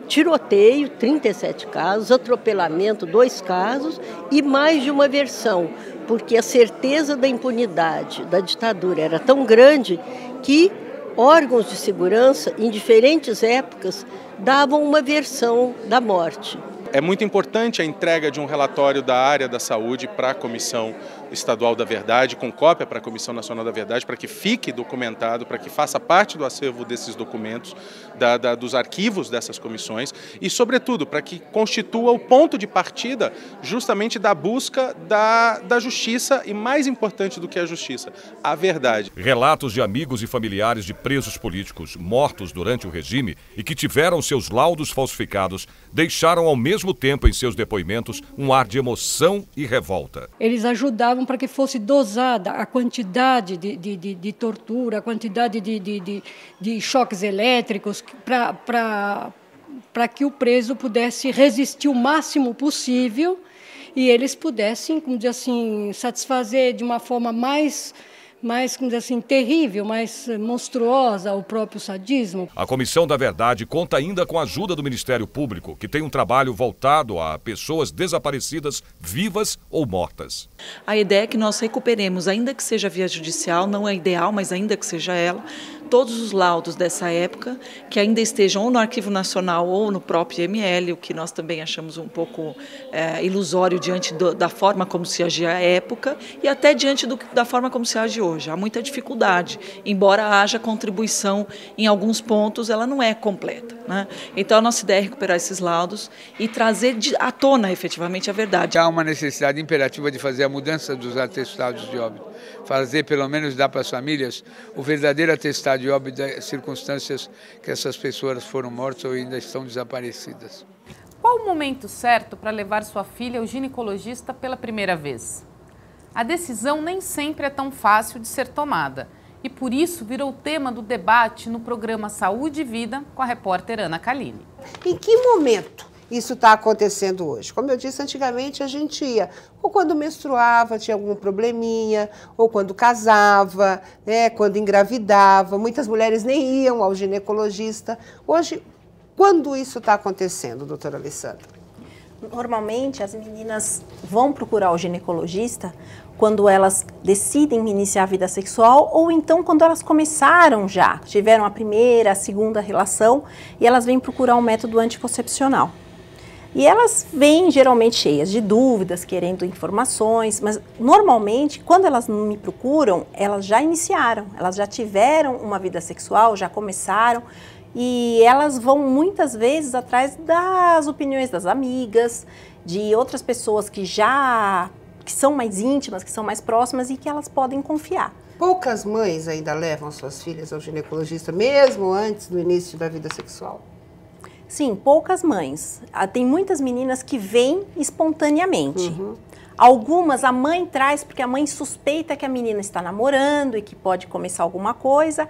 tiroteio, 37 casos, atropelamento, 2 casos e mais de uma versão, porque a certeza da impunidade da ditadura era tão grande que órgãos de segurança, em diferentes épocas, davam uma versão da morte. É muito importante a entrega de um relatório da área da saúde para a Comissão Estadual da Verdade, com cópia para a Comissão Nacional da Verdade, para que fique documentado, para que faça parte do acervo desses documentos, dos arquivos dessas comissões e, sobretudo, para que constitua o ponto de partida justamente da busca da justiça e, mais importante do que a justiça, a verdade. Relatos de amigos e familiares de presos políticos mortos durante o regime e que tiveram seus laudos falsificados deixaram ao mesmo tempo em seus depoimentos um ar de emoção e revolta. Eles ajudavam para que fosse dosada a quantidade de tortura, a quantidade de choques elétricos, para que o preso pudesse resistir o máximo possível e eles pudessem, como dizer assim, satisfazer de uma forma mais, como dizer assim, terrível, mais monstruosa o próprio sadismo. A Comissão da Verdade conta ainda com a ajuda do Ministério Público, que tem um trabalho voltado a pessoas desaparecidas, vivas ou mortas. A ideia é que nós recuperemos, ainda que seja via judicial, não é ideal, mas ainda que seja ela, todos os laudos dessa época, que ainda estejam ou no Arquivo Nacional ou no próprio IML, o que nós também achamos um pouco ilusório diante da forma como se agia à época e até diante da forma como se age hoje. Há muita dificuldade, embora haja contribuição em alguns pontos, ela não é completa, né? Então a nossa ideia é recuperar esses laudos e trazer à tona efetivamente a verdade. Há uma necessidade imperativa de fazer a mudança dos atestados de óbito, fazer pelo menos dar para as famílias o verdadeiro atestado de óbito das circunstâncias que essas pessoas foram mortas ou ainda estão desaparecidas. Qual o momento certo para levar sua filha ao ginecologista pela primeira vez? A decisão nem sempre é tão fácil de ser tomada e por isso virou tema do debate no programa Saúde e Vida com a repórter Ana Calini. Em que momento isso está acontecendo hoje? Como eu disse, antigamente a gente ia, ou quando menstruava, tinha algum probleminha, ou quando casava, né, quando engravidava. Muitas mulheres nem iam ao ginecologista. Hoje, quando isso está acontecendo, doutora Alessandra? Normalmente, as meninas vão procurar o ginecologista quando elas decidem iniciar a vida sexual ou então quando elas começaram já, tiveram a primeira, a segunda relação e elas vêm procurar um método anticoncepcional. E elas vêm geralmente cheias de dúvidas, querendo informações, mas normalmente quando elas me procuram, elas já iniciaram, elas já tiveram uma vida sexual, já começaram e elas vão muitas vezes atrás das opiniões das amigas, de outras pessoas que são mais íntimas, que são mais próximas e que elas podem confiar. Poucas mães ainda levam suas filhas ao ginecologista, mesmo antes do início da vida sexual? Sim, poucas mães. Tem muitas meninas que vêm espontaneamente. Algumas a mãe traz porque a mãe suspeita que a menina está namorando e que pode começar alguma coisa.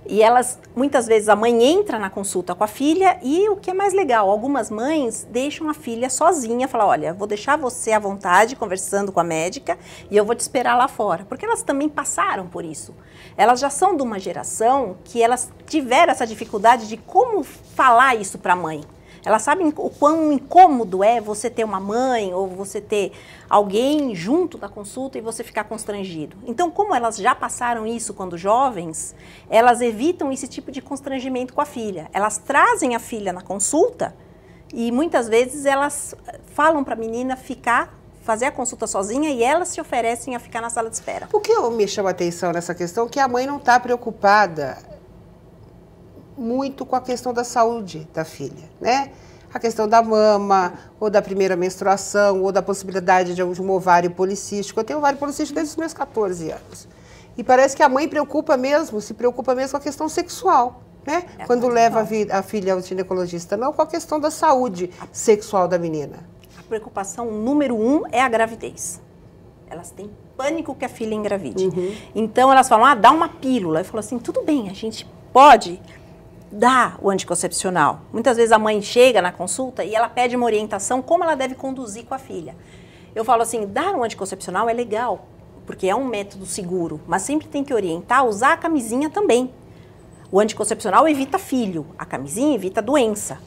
E elas, muitas vezes a mãe entra na consulta com a filha e o que é mais legal, algumas mães deixam a filha sozinha, falam, olha, vou deixar você à vontade conversando com a médica e eu vou te esperar lá fora. Porque elas também passaram por isso. Elas já são de uma geração que elas tiveram essa dificuldade de como falar isso para a mãe. Elas sabem o quão incômodo é você ter uma mãe ou você ter alguém junto da consulta e você ficar constrangido. Então, como elas já passaram isso quando jovens, elas evitam esse tipo de constrangimento com a filha. Elas trazem a filha na consulta e muitas vezes elas falam para a menina fazer a consulta sozinha e elas se oferecem a ficar na sala de espera. O que me chama a atenção nessa questão é que a mãe não está preocupada muito com a questão da saúde da filha, né? A questão da mama, ou da primeira menstruação, ou da possibilidade de um ovário policístico. Eu tenho ovário policístico desde os meus 14 anos. E parece que a mãe se preocupa mesmo com a questão sexual, né? Quando leva a filha ao ginecologista, não com a questão da saúde sexual da menina. A preocupação número 1 é a gravidez. Elas têm pânico que a filha engravide. Então elas falam, dá uma pílula. Eu falo assim, tudo bem, a gente pode dar o anticoncepcional. Muitas vezes a mãe chega na consulta e ela pede uma orientação como ela deve conduzir com a filha. Eu falo assim, dar um anticoncepcional é legal, porque é um método seguro, mas sempre tem que orientar a usar a camisinha também. O anticoncepcional evita filho, a camisinha evita doença.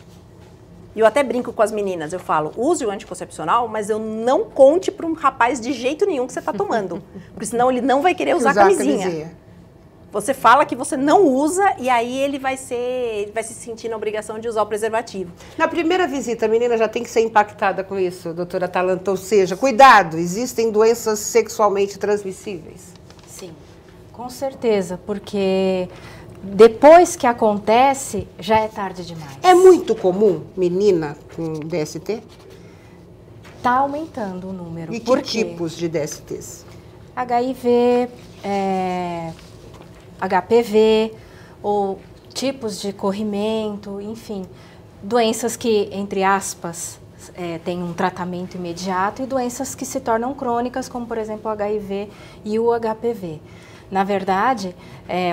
E eu até brinco com as meninas, eu falo, use o anticoncepcional, mas eu não conte para um rapaz de jeito nenhum que você está tomando, porque senão ele não vai querer usar a camisinha. Você fala que você não usa e aí ele vai se sentir na obrigação de usar o preservativo. Na primeira visita, a menina já tem que ser impactada com isso, doutora Atalanta, ou seja, cuidado, existem doenças sexualmente transmissíveis? Sim, com certeza, porque depois que acontece, já é tarde demais. É muito comum menina com DST? Está aumentando o número. E que tipos de DSTs? HIV, HPV, ou tipos de corrimento, enfim, doenças que, entre aspas, têm um tratamento imediato e doenças que se tornam crônicas, como, por exemplo, o HIV e o HPV. Na verdade,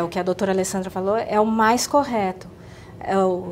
o que a doutora Alessandra falou é o mais correto.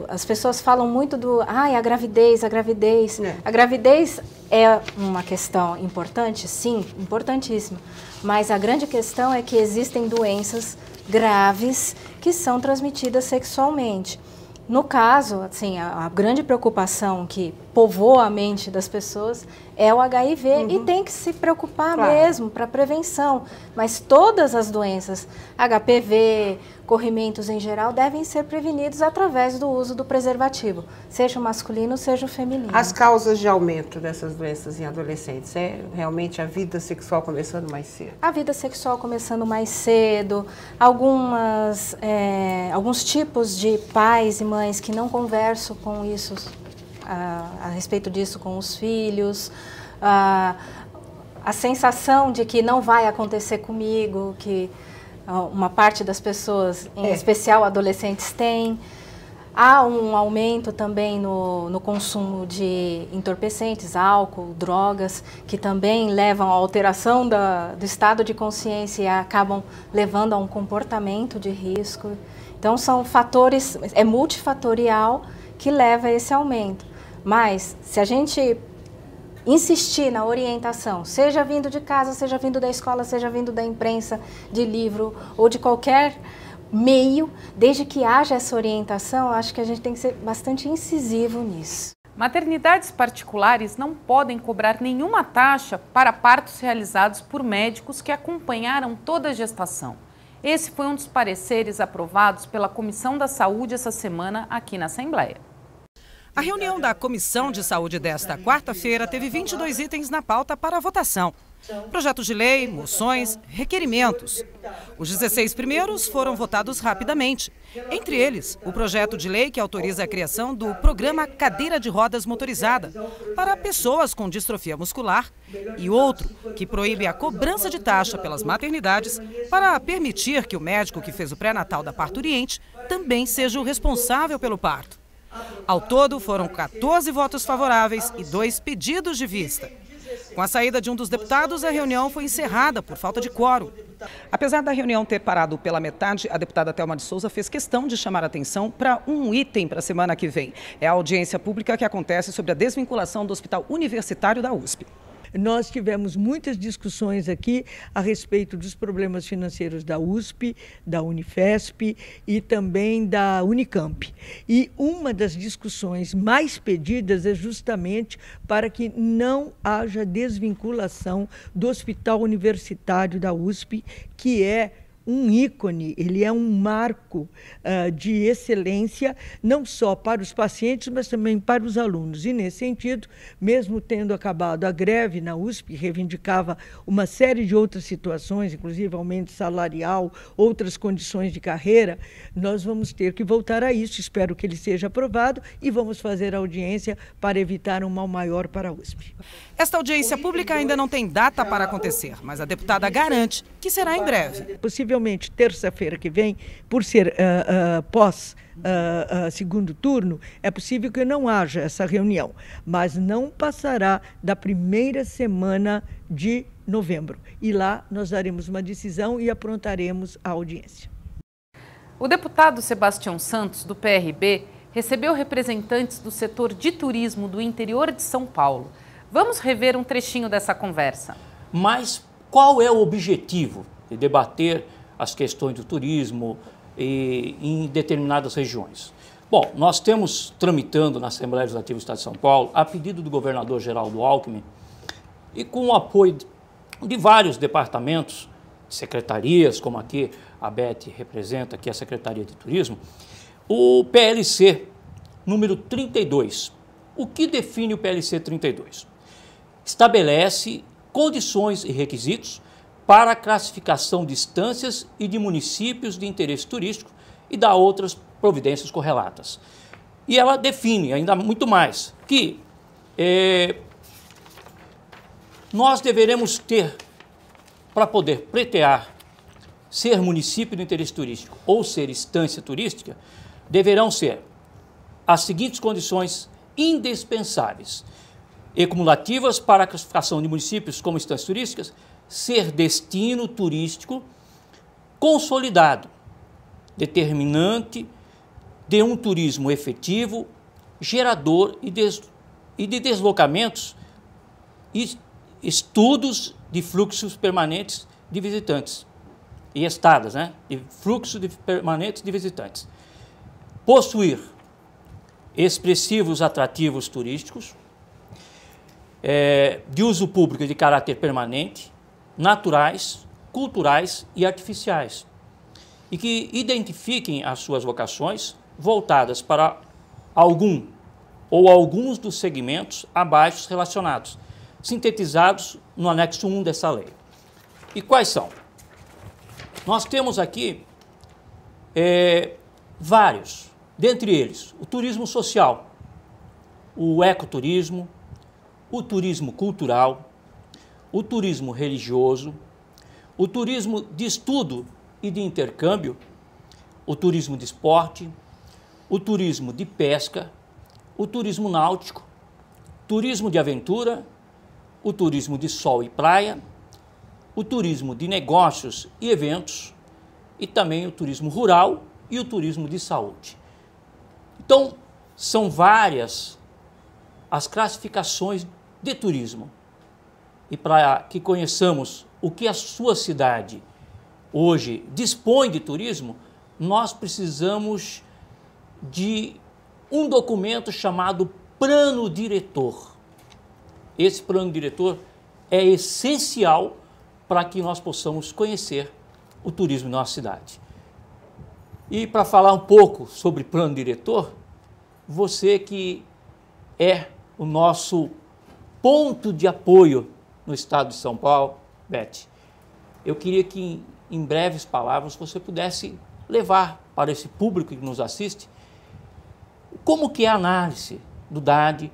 As pessoas falam muito a gravidez, a gravidez. A gravidez é uma questão importante, sim, importantíssima, mas a grande questão é que existem doenças graves que são transmitidas sexualmente. No caso, assim, a grande preocupação que povoa a mente das pessoas é o HIV e tem que se preocupar mesmo para prevenção. Mas todas as doenças, HPV, corrimentos em geral, devem ser prevenidos através do uso do preservativo, seja o masculino, seja o feminino. As causas de aumento dessas doenças em adolescentes é realmente a vida sexual começando mais cedo? A vida sexual começando mais cedo, alguns tipos de pais e mães que não conversam com isso, a respeito disso com os filhos, a sensação de que não vai acontecer comigo, que uma parte das pessoas, em especial adolescentes, tem. Há um aumento também no consumo de entorpecentes, álcool, drogas, que também levam à alteração do estado de consciência e acabam levando a um comportamento de risco. Então, são fatores, é multifatorial que leva a esse aumento. Mas, se a gente insistir na orientação, seja vindo de casa, seja vindo da escola, seja vindo da imprensa, de livro ou de qualquer meio, desde que haja essa orientação, acho que a gente tem que ser bastante incisivo nisso. Maternidades particulares não podem cobrar nenhuma taxa para partos realizados por médicos que acompanharam toda a gestação. Esse foi um dos pareceres aprovados pela Comissão da Saúde essa semana aqui na Assembleia. A reunião da Comissão de Saúde desta quarta-feira teve 22 itens na pauta para votação. Projetos de lei, moções, requerimentos. Os 16 primeiros foram votados rapidamente. Entre eles, o projeto de lei que autoriza a criação do programa Cadeira de Rodas Motorizada para pessoas com distrofia muscular e outro que proíbe a cobrança de taxa pelas maternidades para permitir que o médico que fez o pré-natal da parturiente também seja o responsável pelo parto. Ao todo, foram 14 votos favoráveis e 2 pedidos de vista. Com a saída de um dos deputados, a reunião foi encerrada por falta de quórum. Apesar da reunião ter parado pela metade, a deputada Thelma de Souza fez questão de chamar a atenção para um item para a semana que vem. É a audiência pública que acontece sobre a desvinculação do Hospital Universitário da USP. Nós tivemos muitas discussões aqui a respeito dos problemas financeiros da USP, da Unifesp e também da Unicamp. E uma das discussões mais pedidas é justamente para que não haja desvinculação do Hospital Universitário da USP, que é um ícone, ele é um marco de excelência, não só para os pacientes, mas também para os alunos. E, nesse sentido, mesmo tendo acabado a greve na USP, reivindicava uma série de outras situações, inclusive aumento salarial, outras condições de carreira, nós vamos ter que voltar a isso. Espero que ele seja aprovado e vamos fazer a audiência para evitar um mal maior para a USP. Esta audiência pública ainda não tem data para acontecer, mas a deputada garante que será em breve. Possivelmente terça-feira que vem, por ser pós segundo turno, é possível que não haja essa reunião, mas não passará da primeira semana de novembro. E lá nós daremos uma decisão e aprontaremos a audiência. O deputado Sebastião Santos, do PRB, recebeu representantes do setor de turismo do interior de São Paulo. Vamos rever um trechinho dessa conversa. Mas qual é o objetivo de debater as questões do turismo em determinadas regiões? Bom, nós temos tramitando na Assembleia Legislativa do Estado de São Paulo, a pedido do governador Geraldo Alckmin, e com o apoio de vários departamentos, secretarias, como aqui a Beth representa, que é a Secretaria de Turismo, o PLC número 32. O que define o PLC 32? Estabelece condições e requisitos para a classificação de instâncias e de municípios de interesse turístico e dá outras providências correlatas. E ela define ainda muito mais, que nós deveremos ter, para poder pleitear, ser município de interesse turístico ou ser instância turística, deverão ser as seguintes condições indispensáveis e cumulativas para a classificação de municípios como instâncias turísticas: ser destino turístico consolidado, determinante de um turismo efetivo, gerador e de deslocamentos e estudos de fluxos permanentes de visitantes e estadas, de fluxos permanentes de visitantes. Possuir expressivos atrativos turísticos, de uso público de caráter permanente, naturais, culturais e artificiais, e que identifiquem as suas vocações voltadas para algum ou alguns dos segmentos abaixo relacionados, sintetizados no anexo 1 dessa lei. E quais são? Nós temos aqui vários, dentre eles, o turismo social, o ecoturismo, o turismo cultural, o turismo religioso, o turismo de estudo e de intercâmbio, o turismo de esporte, o turismo de pesca, o turismo náutico, turismo de aventura, o turismo de sol e praia, o turismo de negócios e eventos e também o turismo rural e o turismo de saúde. Então, são várias as classificações de turismo. E para que conheçamos o que a sua cidade hoje dispõe de turismo, nós precisamos de um documento chamado Plano Diretor. Esse plano diretor é essencial para que nós possamos conhecer o turismo em nossa cidade. E para falar um pouco sobre plano diretor, você que é o nosso ponto de apoio no estado de São Paulo, Beth, eu queria que em breves palavras você pudesse levar para esse público que nos assiste como que é a análise do DAD,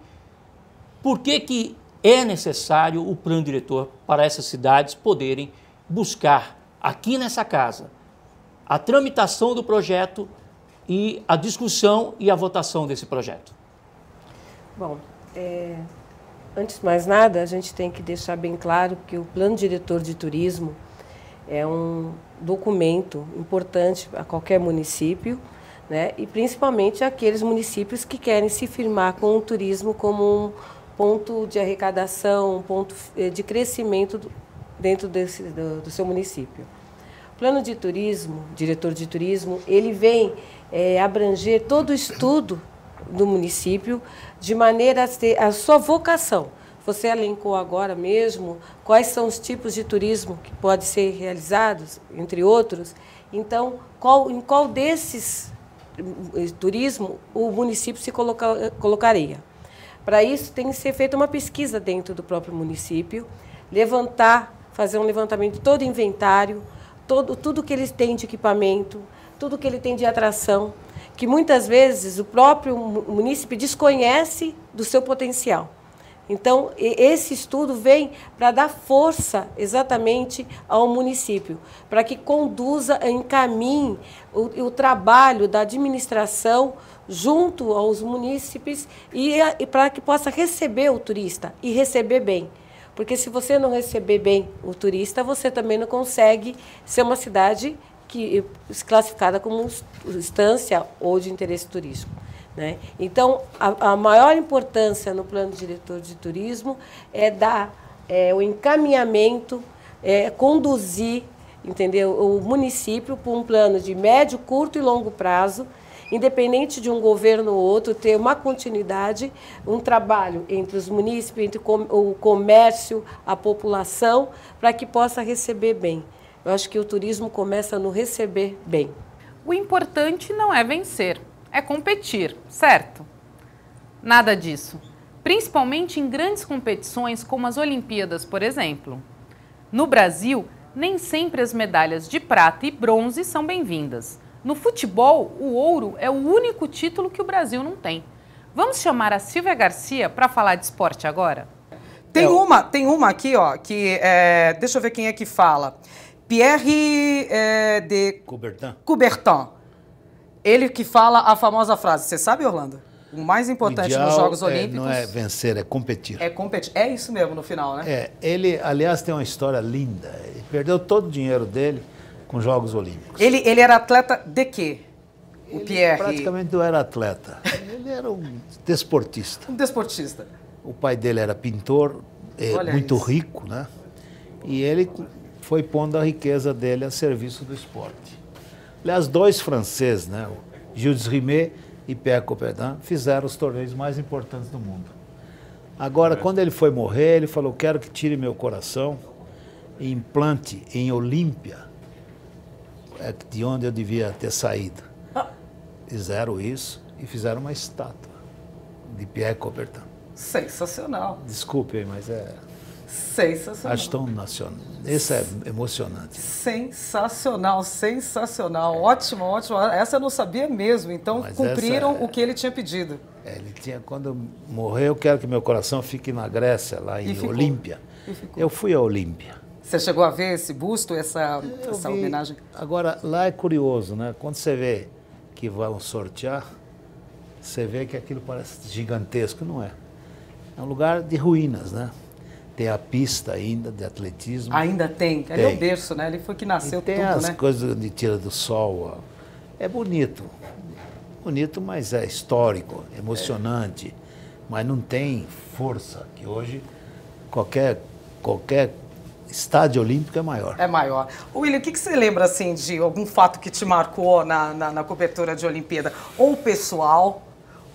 por que é necessário o plano diretor para essas cidades poderem buscar aqui nessa casa a tramitação do projeto e a discussão e a votação desse projeto. Bom, antes de mais nada, a gente tem que deixar bem claro que o Plano Diretor de Turismo é um documento importante a qualquer município, né? E principalmente aqueles municípios que querem se firmar com o turismo como um ponto de arrecadação, um ponto de crescimento dentro do seu município. O Plano de Turismo, Diretor de Turismo, ele vem abranger todo o estudo do município de maneira a ter a sua vocação. Você elencou agora mesmo quais são os tipos de turismo que podem ser realizados, entre outros. Então, em qual desses turismo o município se colocaria? Para isso, tem que ser feita uma pesquisa dentro do próprio município, fazer um levantamento, todo inventário, tudo que eles têm de equipamento, tudo que ele tem de atração, que muitas vezes o próprio município desconhece do seu potencial. Então, esse estudo vem para dar força exatamente ao município, para que conduza, encaminhe o trabalho da administração junto aos munícipes e para que possa receber o turista e receber bem. Porque se você não receber bem o turista, você também não consegue ser uma cidade que é classificada como estância ou de interesse turístico, né? Então, a maior importância no Plano Diretor de Turismo é dar o encaminhamento, conduzir, entendeu, o município para um plano de médio, curto e longo prazo, independente de um governo ou outro, ter uma continuidade, um trabalho entre os munícipes, entre o comércio, a população, para que possa receber bem. Eu acho que o turismo começa no receber bem. O importante não é vencer, é competir, certo? Nada disso. Principalmente em grandes competições como as Olimpíadas, por exemplo. No Brasil, nem sempre as medalhas de prata e bronze são bem-vindas. No futebol, o ouro é o único título que o Brasil não tem. Vamos chamar a Silvia Garcia para falar de esporte agora? Tem uma aqui, ó, que deixa eu ver quem é que fala. Pierre de Coubertin. Ele que fala a famosa frase. Você sabe, Orlando? O mais importante nos Jogos Olímpicos... não é vencer, é competir. É competir. É isso mesmo no final, né? Ele, aliás, tem uma história linda. Ele perdeu todo o dinheiro dele com Jogos Olímpicos. Ele era atleta de quê? O Pierre? Praticamente não era atleta. Ele era um desportista. Um desportista. O pai dele era pintor, muito rico, né? E ele foi pondo a riqueza dele a serviço do esporte. Aliás, dois franceses, né? O Gilles Rimet e Pierre Coubertin, fizeram os torneios mais importantes do mundo. Agora, quando ele foi morrer, ele falou, quero que tire meu coração e implante em Olímpia, de onde eu devia ter saído. Fizeram isso e fizeram uma estátua de Pierre Coubertin. Sensacional. Desculpe, mas é... Sensacional. Acho tão nacional. Esse é emocionante. Sensacional, sensacional. Ótimo, ótimo. Essa eu não sabia mesmo. Então, mas cumpriram o que ele tinha pedido. Ele tinha, quando morrer, eu quero que meu coração fique na Grécia, lá em Olímpia. Eu fui a Olímpia. Você chegou a ver esse busto, essa homenagem? Agora, lá é curioso, né? Quando você vê que vão sortear, você vê que aquilo parece gigantesco. Não é. É um lugar de ruínas, né? Tem a pista ainda de atletismo. Ainda tem. Ali é o berço, né? Ali foi que nasceu tudo, né? Tem as coisas de tira do sol. Ó. É bonito. Bonito, mas é histórico, emocionante. Mas não tem força, que hoje qualquer estádio olímpico é maior. É maior. William, o que você lembra, assim, de algum fato que te marcou na cobertura de Olimpíada? Ou pessoal,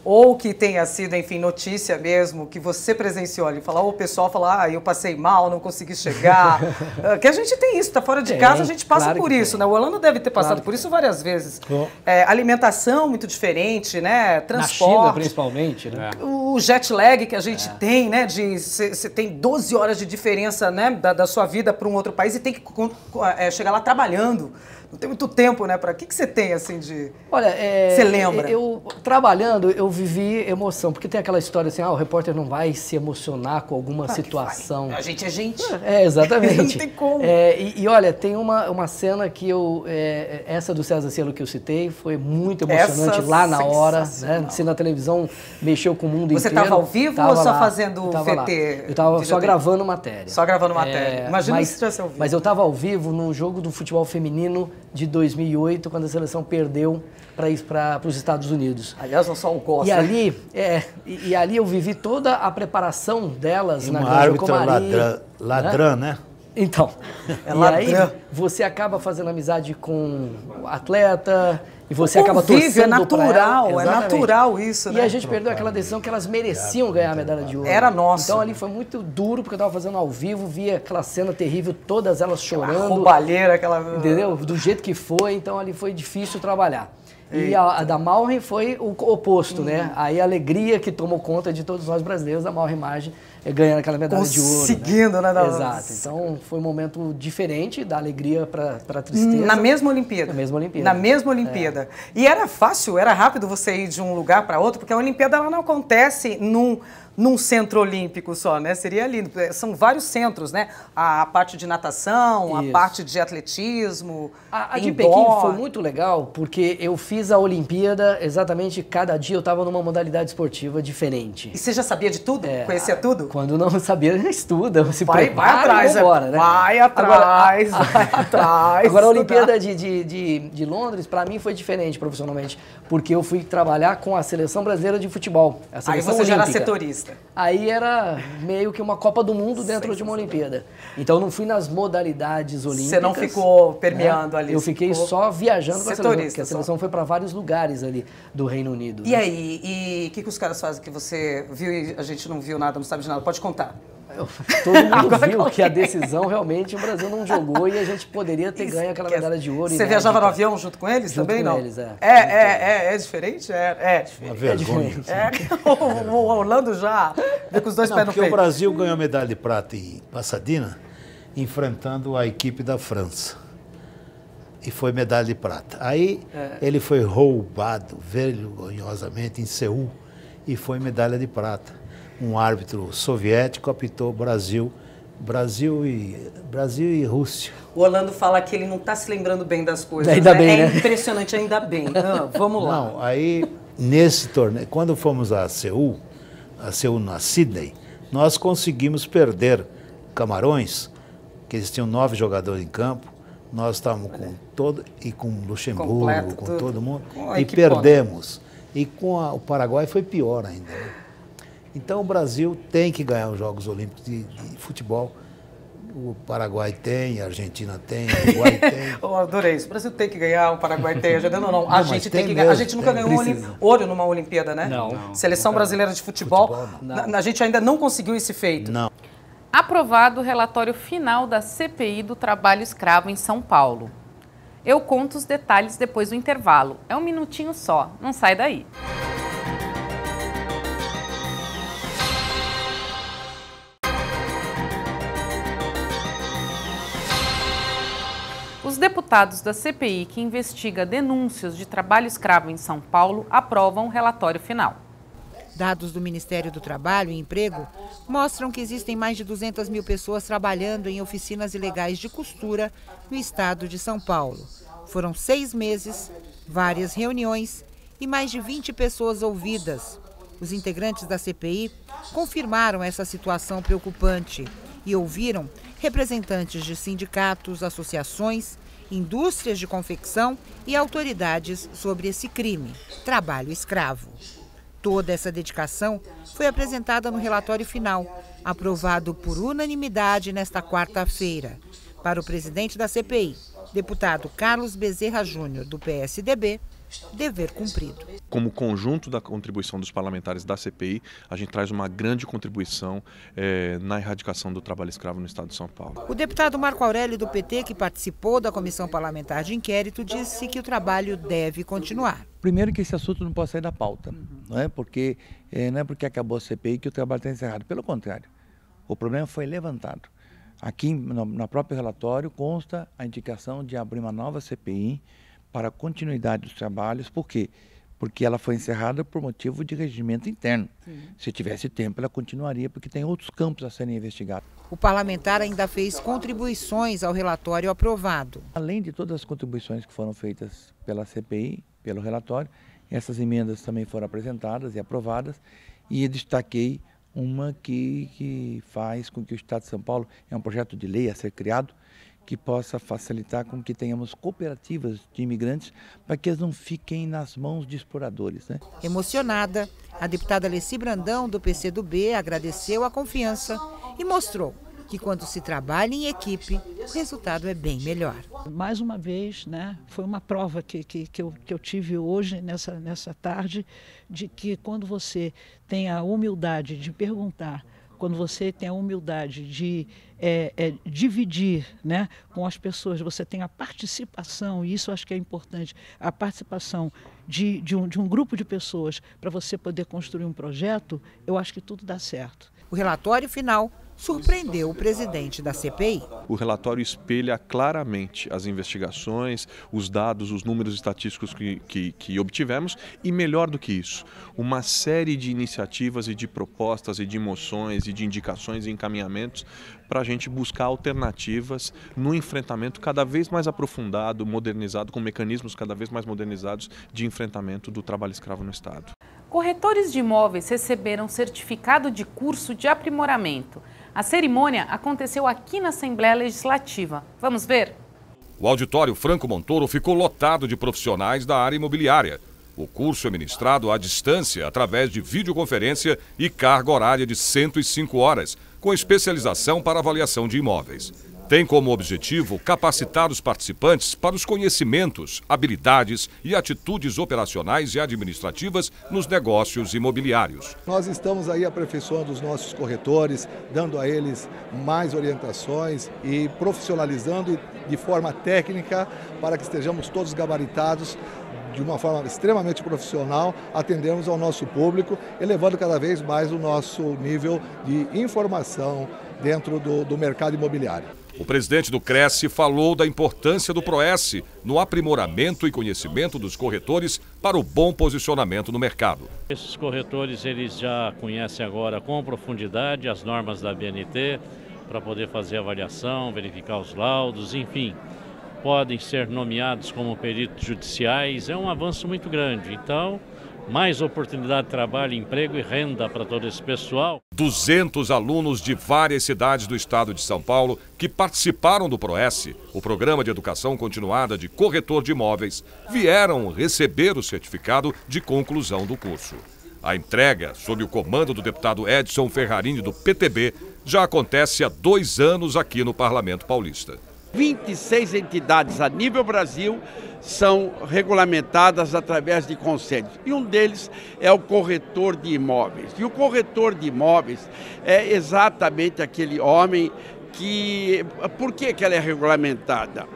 ou que tenha sido, enfim, notícia mesmo, que você presenciou ali, falar, ou o pessoal falar, eu passei mal, não consegui chegar. Que a gente tem isso, tá fora de casa, a gente passa por isso, né? O Orlando deve ter passado por isso várias vezes. Alimentação muito diferente, né? Transporte. Na China, principalmente, né? O jet lag que a gente tem, né? Você tem 12 horas de diferença, né? Da sua vida para um outro país e tem que chegar lá trabalhando. Não tem muito tempo, né? O que você tem, assim, de... Olha, você lembra? Eu, trabalhando, eu vivi emoção. Porque tem aquela história assim, o repórter não vai se emocionar com alguma situação. A gente é gente. Exatamente. Não tem como. E olha, tem uma cena que essa do César Cielo que eu citei, foi muito emocionante lá na hora. Né? Se na televisão mexeu com o mundo inteiro. Você estava ao vivo ou só fazendo VT? Eu estava só gravando matéria. Só gravando matéria. Imagina se tivesse ao vivo. Mas eu estava ao vivo num jogo do futebol feminino de 2008, quando a seleção perdeu para ir para os Estados Unidos. Aliás, não só o gosto. E ali eu vivi toda a preparação delas na Granja Comari. Ladrã, né? Então, aí você acaba fazendo amizade com o atleta e você acaba torcendo natural, é natural isso, né? E a gente perdeu aquela decisão que elas mereciam ganhar a medalha de ouro. Era nossa. Então ali foi muito duro, porque eu estava fazendo ao vivo, via aquela cena terrível, todas elas chorando. Aquela roubalheira, aquela... Entendeu? Do jeito que foi, então ali foi difícil trabalhar. E a da Malren foi o oposto, né? Aí a alegria que tomou conta de todos nós brasileiros da Malren Margem, ganhando aquela medalha de ouro. Conseguindo, né? Exato. Então foi um momento diferente, da alegria para a tristeza. Na mesma Olimpíada? Na mesma Olimpíada. Na mesma Olimpíada. E era fácil, era rápido você ir de um lugar para outro, porque a Olimpíada ela não acontece num centro olímpico só, né? Seria ali, são vários centros, né? A parte de natação, a parte de atletismo, a de Pequim foi muito legal, porque eu fiz a Olimpíada, exatamente cada dia eu estava numa modalidade esportiva diferente. E você já sabia de tudo? Conhecia tudo? Quando não sabia, estuda, se vai atrás, embora, né? Vai atrás, vai atrás. Agora a Olimpíada de Londres, para mim, foi diferente profissionalmente, porque eu fui trabalhar com a Seleção Brasileira de Futebol, a seleção Aí você já era olímpica. setorista. Aí era meio que uma Copa do Mundo dentro de uma Olimpíada. Então eu não fui nas modalidades olímpicas. Você não ficou permeando ali? Eu fiquei só viajando com a seleção, porque a só. seleção foi para vários lugares ali do Reino Unido. E aí, e o que os caras fazem que você viu e a gente não viu nada, não sabe de nada? Pode contar. Todo mundo viu que a decisão realmente o Brasil não jogou e a gente poderia ter ganho aquela medalha de ouro. Você viajava no avião junto com eles junto também, com não? Eles, é diferente? É diferente. O Orlando já veio com os dois pés no peito. Porque o Brasil ganhou medalha de prata em Pasadena, enfrentando a equipe da França. E foi medalha de prata. Aí ele foi roubado vergonhosamente em Seul e foi medalha de prata. Um árbitro soviético apitou Brasil e Rússia. O Orlando fala que ele não está se lembrando bem das coisas. Ainda bem, né? Impressionante, ainda bem. Vamos lá. Não, aí nesse torneio, quando fomos a Seul na Sydney, nós conseguimos perder Camarões, que eles tinham 9 jogadores em campo. Nós estávamos com todo, e com Luxemburgo, completo, com todo mundo, e perdemos. E com o Paraguai foi pior ainda. Né? Então o Brasil tem que ganhar os Jogos Olímpicos de futebol. O Paraguai tem, a Argentina tem, o Uruguai tem. Eu adorei isso. O Brasil tem que ganhar, o Paraguai tem, a Argentina não. A gente tem que ganhar. A gente nunca ganhou ouro numa Olimpíada, né? Não. Seleção brasileira de futebol, a gente ainda não conseguiu esse feito. Não. Aprovado o relatório final da CPI do trabalho escravo em São Paulo. Eu conto os detalhes depois do intervalo. É um minutinho só, não sai daí. Os deputados da CPI, que investiga denúncias de trabalho escravo em São Paulo, aprovam o relatório final. Dados do Ministério do Trabalho e Emprego mostram que existem mais de 200 mil pessoas trabalhando em oficinas ilegais de costura no estado de São Paulo. Foram 6 meses, várias reuniões e mais de 20 pessoas ouvidas. Os integrantes da CPI confirmaram essa situação preocupante e ouviram representantes de sindicatos, associações, indústrias de confecção e autoridades sobre esse crime, trabalho escravo. Toda essa dedicação foi apresentada no relatório final, aprovado por unanimidade nesta quarta-feira. Para o presidente da CPI, deputado Carlos Bezerra Júnior, do PSDB, dever cumprido. Como conjunto da contribuição dos parlamentares da CPI, a gente traz uma grande contribuição na erradicação do trabalho escravo no estado de São Paulo. O deputado Marco Aurélio, do PT, que participou da comissão parlamentar de inquérito, disse que o trabalho deve continuar. Primeiro que esse assunto não pode sair da pauta, não é porque acabou a CPI que o trabalho está encerrado. Pelo contrário, o problema foi levantado. Aqui no próprio relatório consta a indicação de abrir uma nova CPI para a continuidade dos trabalhos. Por quê? Porque ela foi encerrada por motivo de regimento interno. Sim. Se tivesse tempo, ela continuaria, porque tem outros campos a serem investigados. O parlamentar ainda fez contribuições ao relatório aprovado. Além de todas as contribuições que foram feitas pela CPI, pelo relatório, essas emendas também foram apresentadas e aprovadas, e eu destaquei uma que faz com que o Estado de São Paulo, é um projeto de lei a ser criado, que possa facilitar com que tenhamos cooperativas de imigrantes para que eles não fiquem nas mãos de exploradores, né? Emocionada, a deputada Alessi Brandão, do PCdoB, agradeceu a confiança e mostrou que quando se trabalha em equipe, o resultado é bem melhor. Mais uma vez, né, foi uma prova que eu tive hoje, nessa tarde, de que quando você tem a humildade de perguntar, quando você tem a humildade de dividir, né, com as pessoas, você tem a participação, e isso eu acho que é importante, a participação de um grupo de pessoas para você poder construir um projeto, eu acho que tudo dá certo. O relatório final surpreendeu o presidente da CPI. O relatório espelha claramente as investigações, os dados, os números estatísticos que obtivemos e, melhor do que isso, uma série de iniciativas e de propostas e de moções e de indicações e encaminhamentos para a gente buscar alternativas no enfrentamento cada vez mais aprofundado, modernizado, com mecanismos cada vez mais modernizados de enfrentamento do trabalho escravo no Estado. Corretores de imóveis receberam certificado de curso de aprimoramento. A cerimônia aconteceu aqui na Assembleia Legislativa. Vamos ver? O auditório Franco Montoro ficou lotado de profissionais da área imobiliária. O curso é ministrado à distância, através de videoconferência e carga horária de 105 horas, com especialização para avaliação de imóveis. Tem como objetivo capacitar os participantes para os conhecimentos, habilidades e atitudes operacionais e administrativas nos negócios imobiliários. Nós estamos aí aperfeiçoando os nossos corretores, dando a eles mais orientações e profissionalizando de forma técnica para que estejamos todos gabaritados de uma forma extremamente profissional, atendermos ao nosso público, elevando cada vez mais o nosso nível de informação dentro do mercado imobiliário. O presidente do Cresce falou da importância do PROESSE no aprimoramento e conhecimento dos corretores para o bom posicionamento no mercado. Esses corretores eles já conhecem agora com profundidade as normas da ABNT para poder fazer avaliação, verificar os laudos, enfim. Podem ser nomeados como peritos judiciais, é um avanço muito grande. Então, mais oportunidade de trabalho, emprego e renda para todo esse pessoal. 200 alunos de várias cidades do estado de São Paulo que participaram do PROESSE, o Programa de Educação Continuada de Corretor de Imóveis, vieram receber o certificado de conclusão do curso. A entrega, sob o comando do deputado Edson Ferrarini, do PTB, já acontece há 2 anos aqui no Parlamento Paulista. 26 entidades a nível Brasil são regulamentadas através de conselhos. E um deles é o corretor de imóveis. E o corretor de imóveis é exatamente aquele homem que... Por que ela é regulamentada?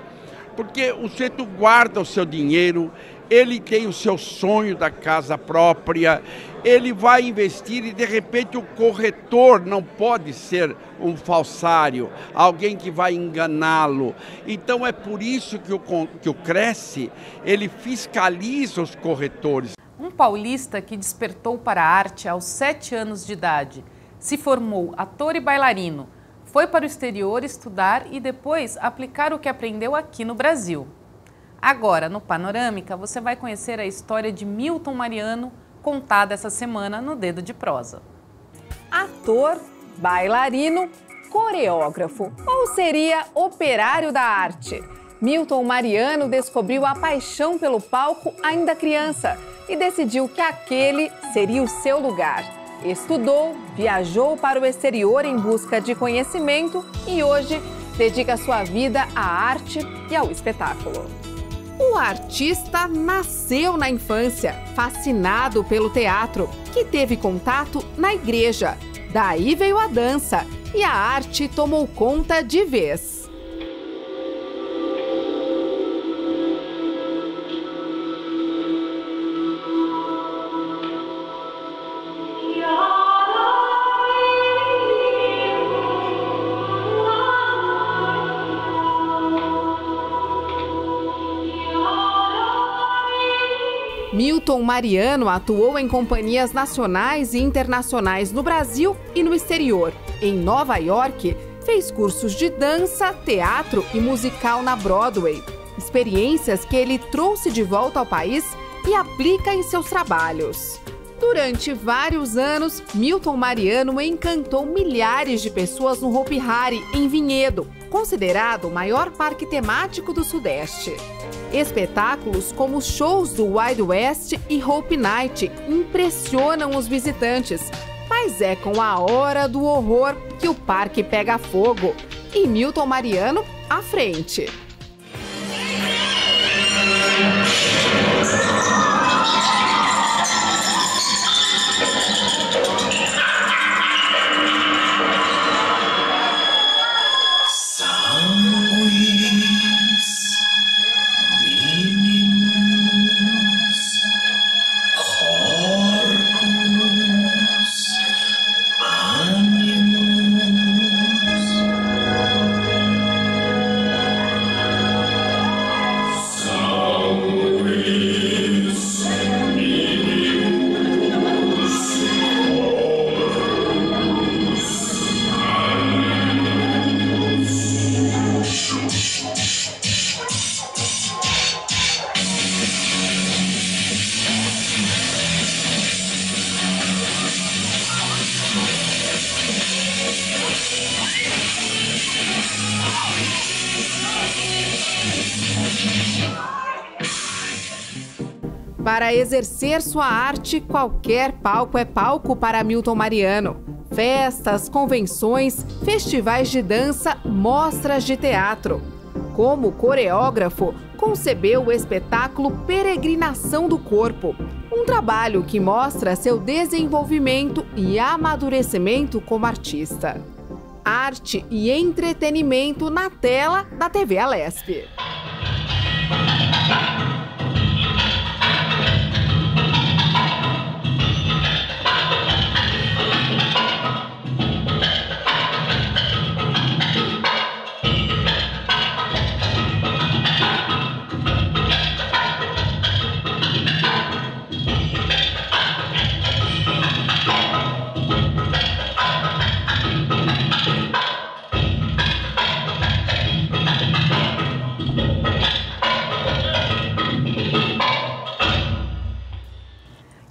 Porque o sujeito guarda o seu dinheiro, ele tem o seu sonho da casa própria, ele vai investir e de repente o corretor não pode ser um falsário, alguém que vai enganá-lo. Então é por isso que o Cresce, ele fiscaliza os corretores. Um paulista que despertou para a arte aos 7 anos de idade, se formou ator e bailarino, foi para o exterior estudar e depois aplicar o que aprendeu aqui no Brasil. Agora, no Panorâmica, você vai conhecer a história de Milton Mariano, contada essa semana no Dedo de Prosa. Ator, bailarino, coreógrafo, ou seria operário da arte? Milton Mariano descobriu a paixão pelo palco ainda criança e decidiu que aquele seria o seu lugar. Estudou, viajou para o exterior em busca de conhecimento e hoje dedica sua vida à arte e ao espetáculo. O artista nasceu na infância, fascinado pelo teatro, que teve contato na igreja. Daí veio a dança e a arte tomou conta de vez. Milton Mariano atuou em companhias nacionais e internacionais no Brasil e no exterior. Em Nova York, fez cursos de dança, teatro e musical na Broadway. Experiências que ele trouxe de volta ao país e aplica em seus trabalhos. Durante vários anos, Milton Mariano encantou milhares de pessoas no Hopi Hari, em Vinhedo, considerado o maior parque temático do Sudeste. Espetáculos como os shows do Wild West e Hopi Night impressionam os visitantes, mas é com a hora do horror que o parque pega fogo. E Milton Mariano à frente. Para exercer sua arte, qualquer palco é palco para Milton Mariano. Festas, convenções, festivais de dança, mostras de teatro. Como coreógrafo, concebeu o espetáculo Peregrinação do Corpo, um trabalho que mostra seu desenvolvimento e amadurecimento como artista. Arte e entretenimento na tela da TV Alesp.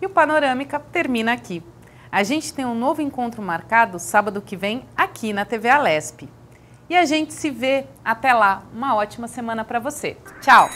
E o Panorâmica termina aqui. A gente tem um novo encontro marcado sábado que vem aqui na TV Alesp. E a gente se vê até lá. Uma ótima semana para você. Tchau!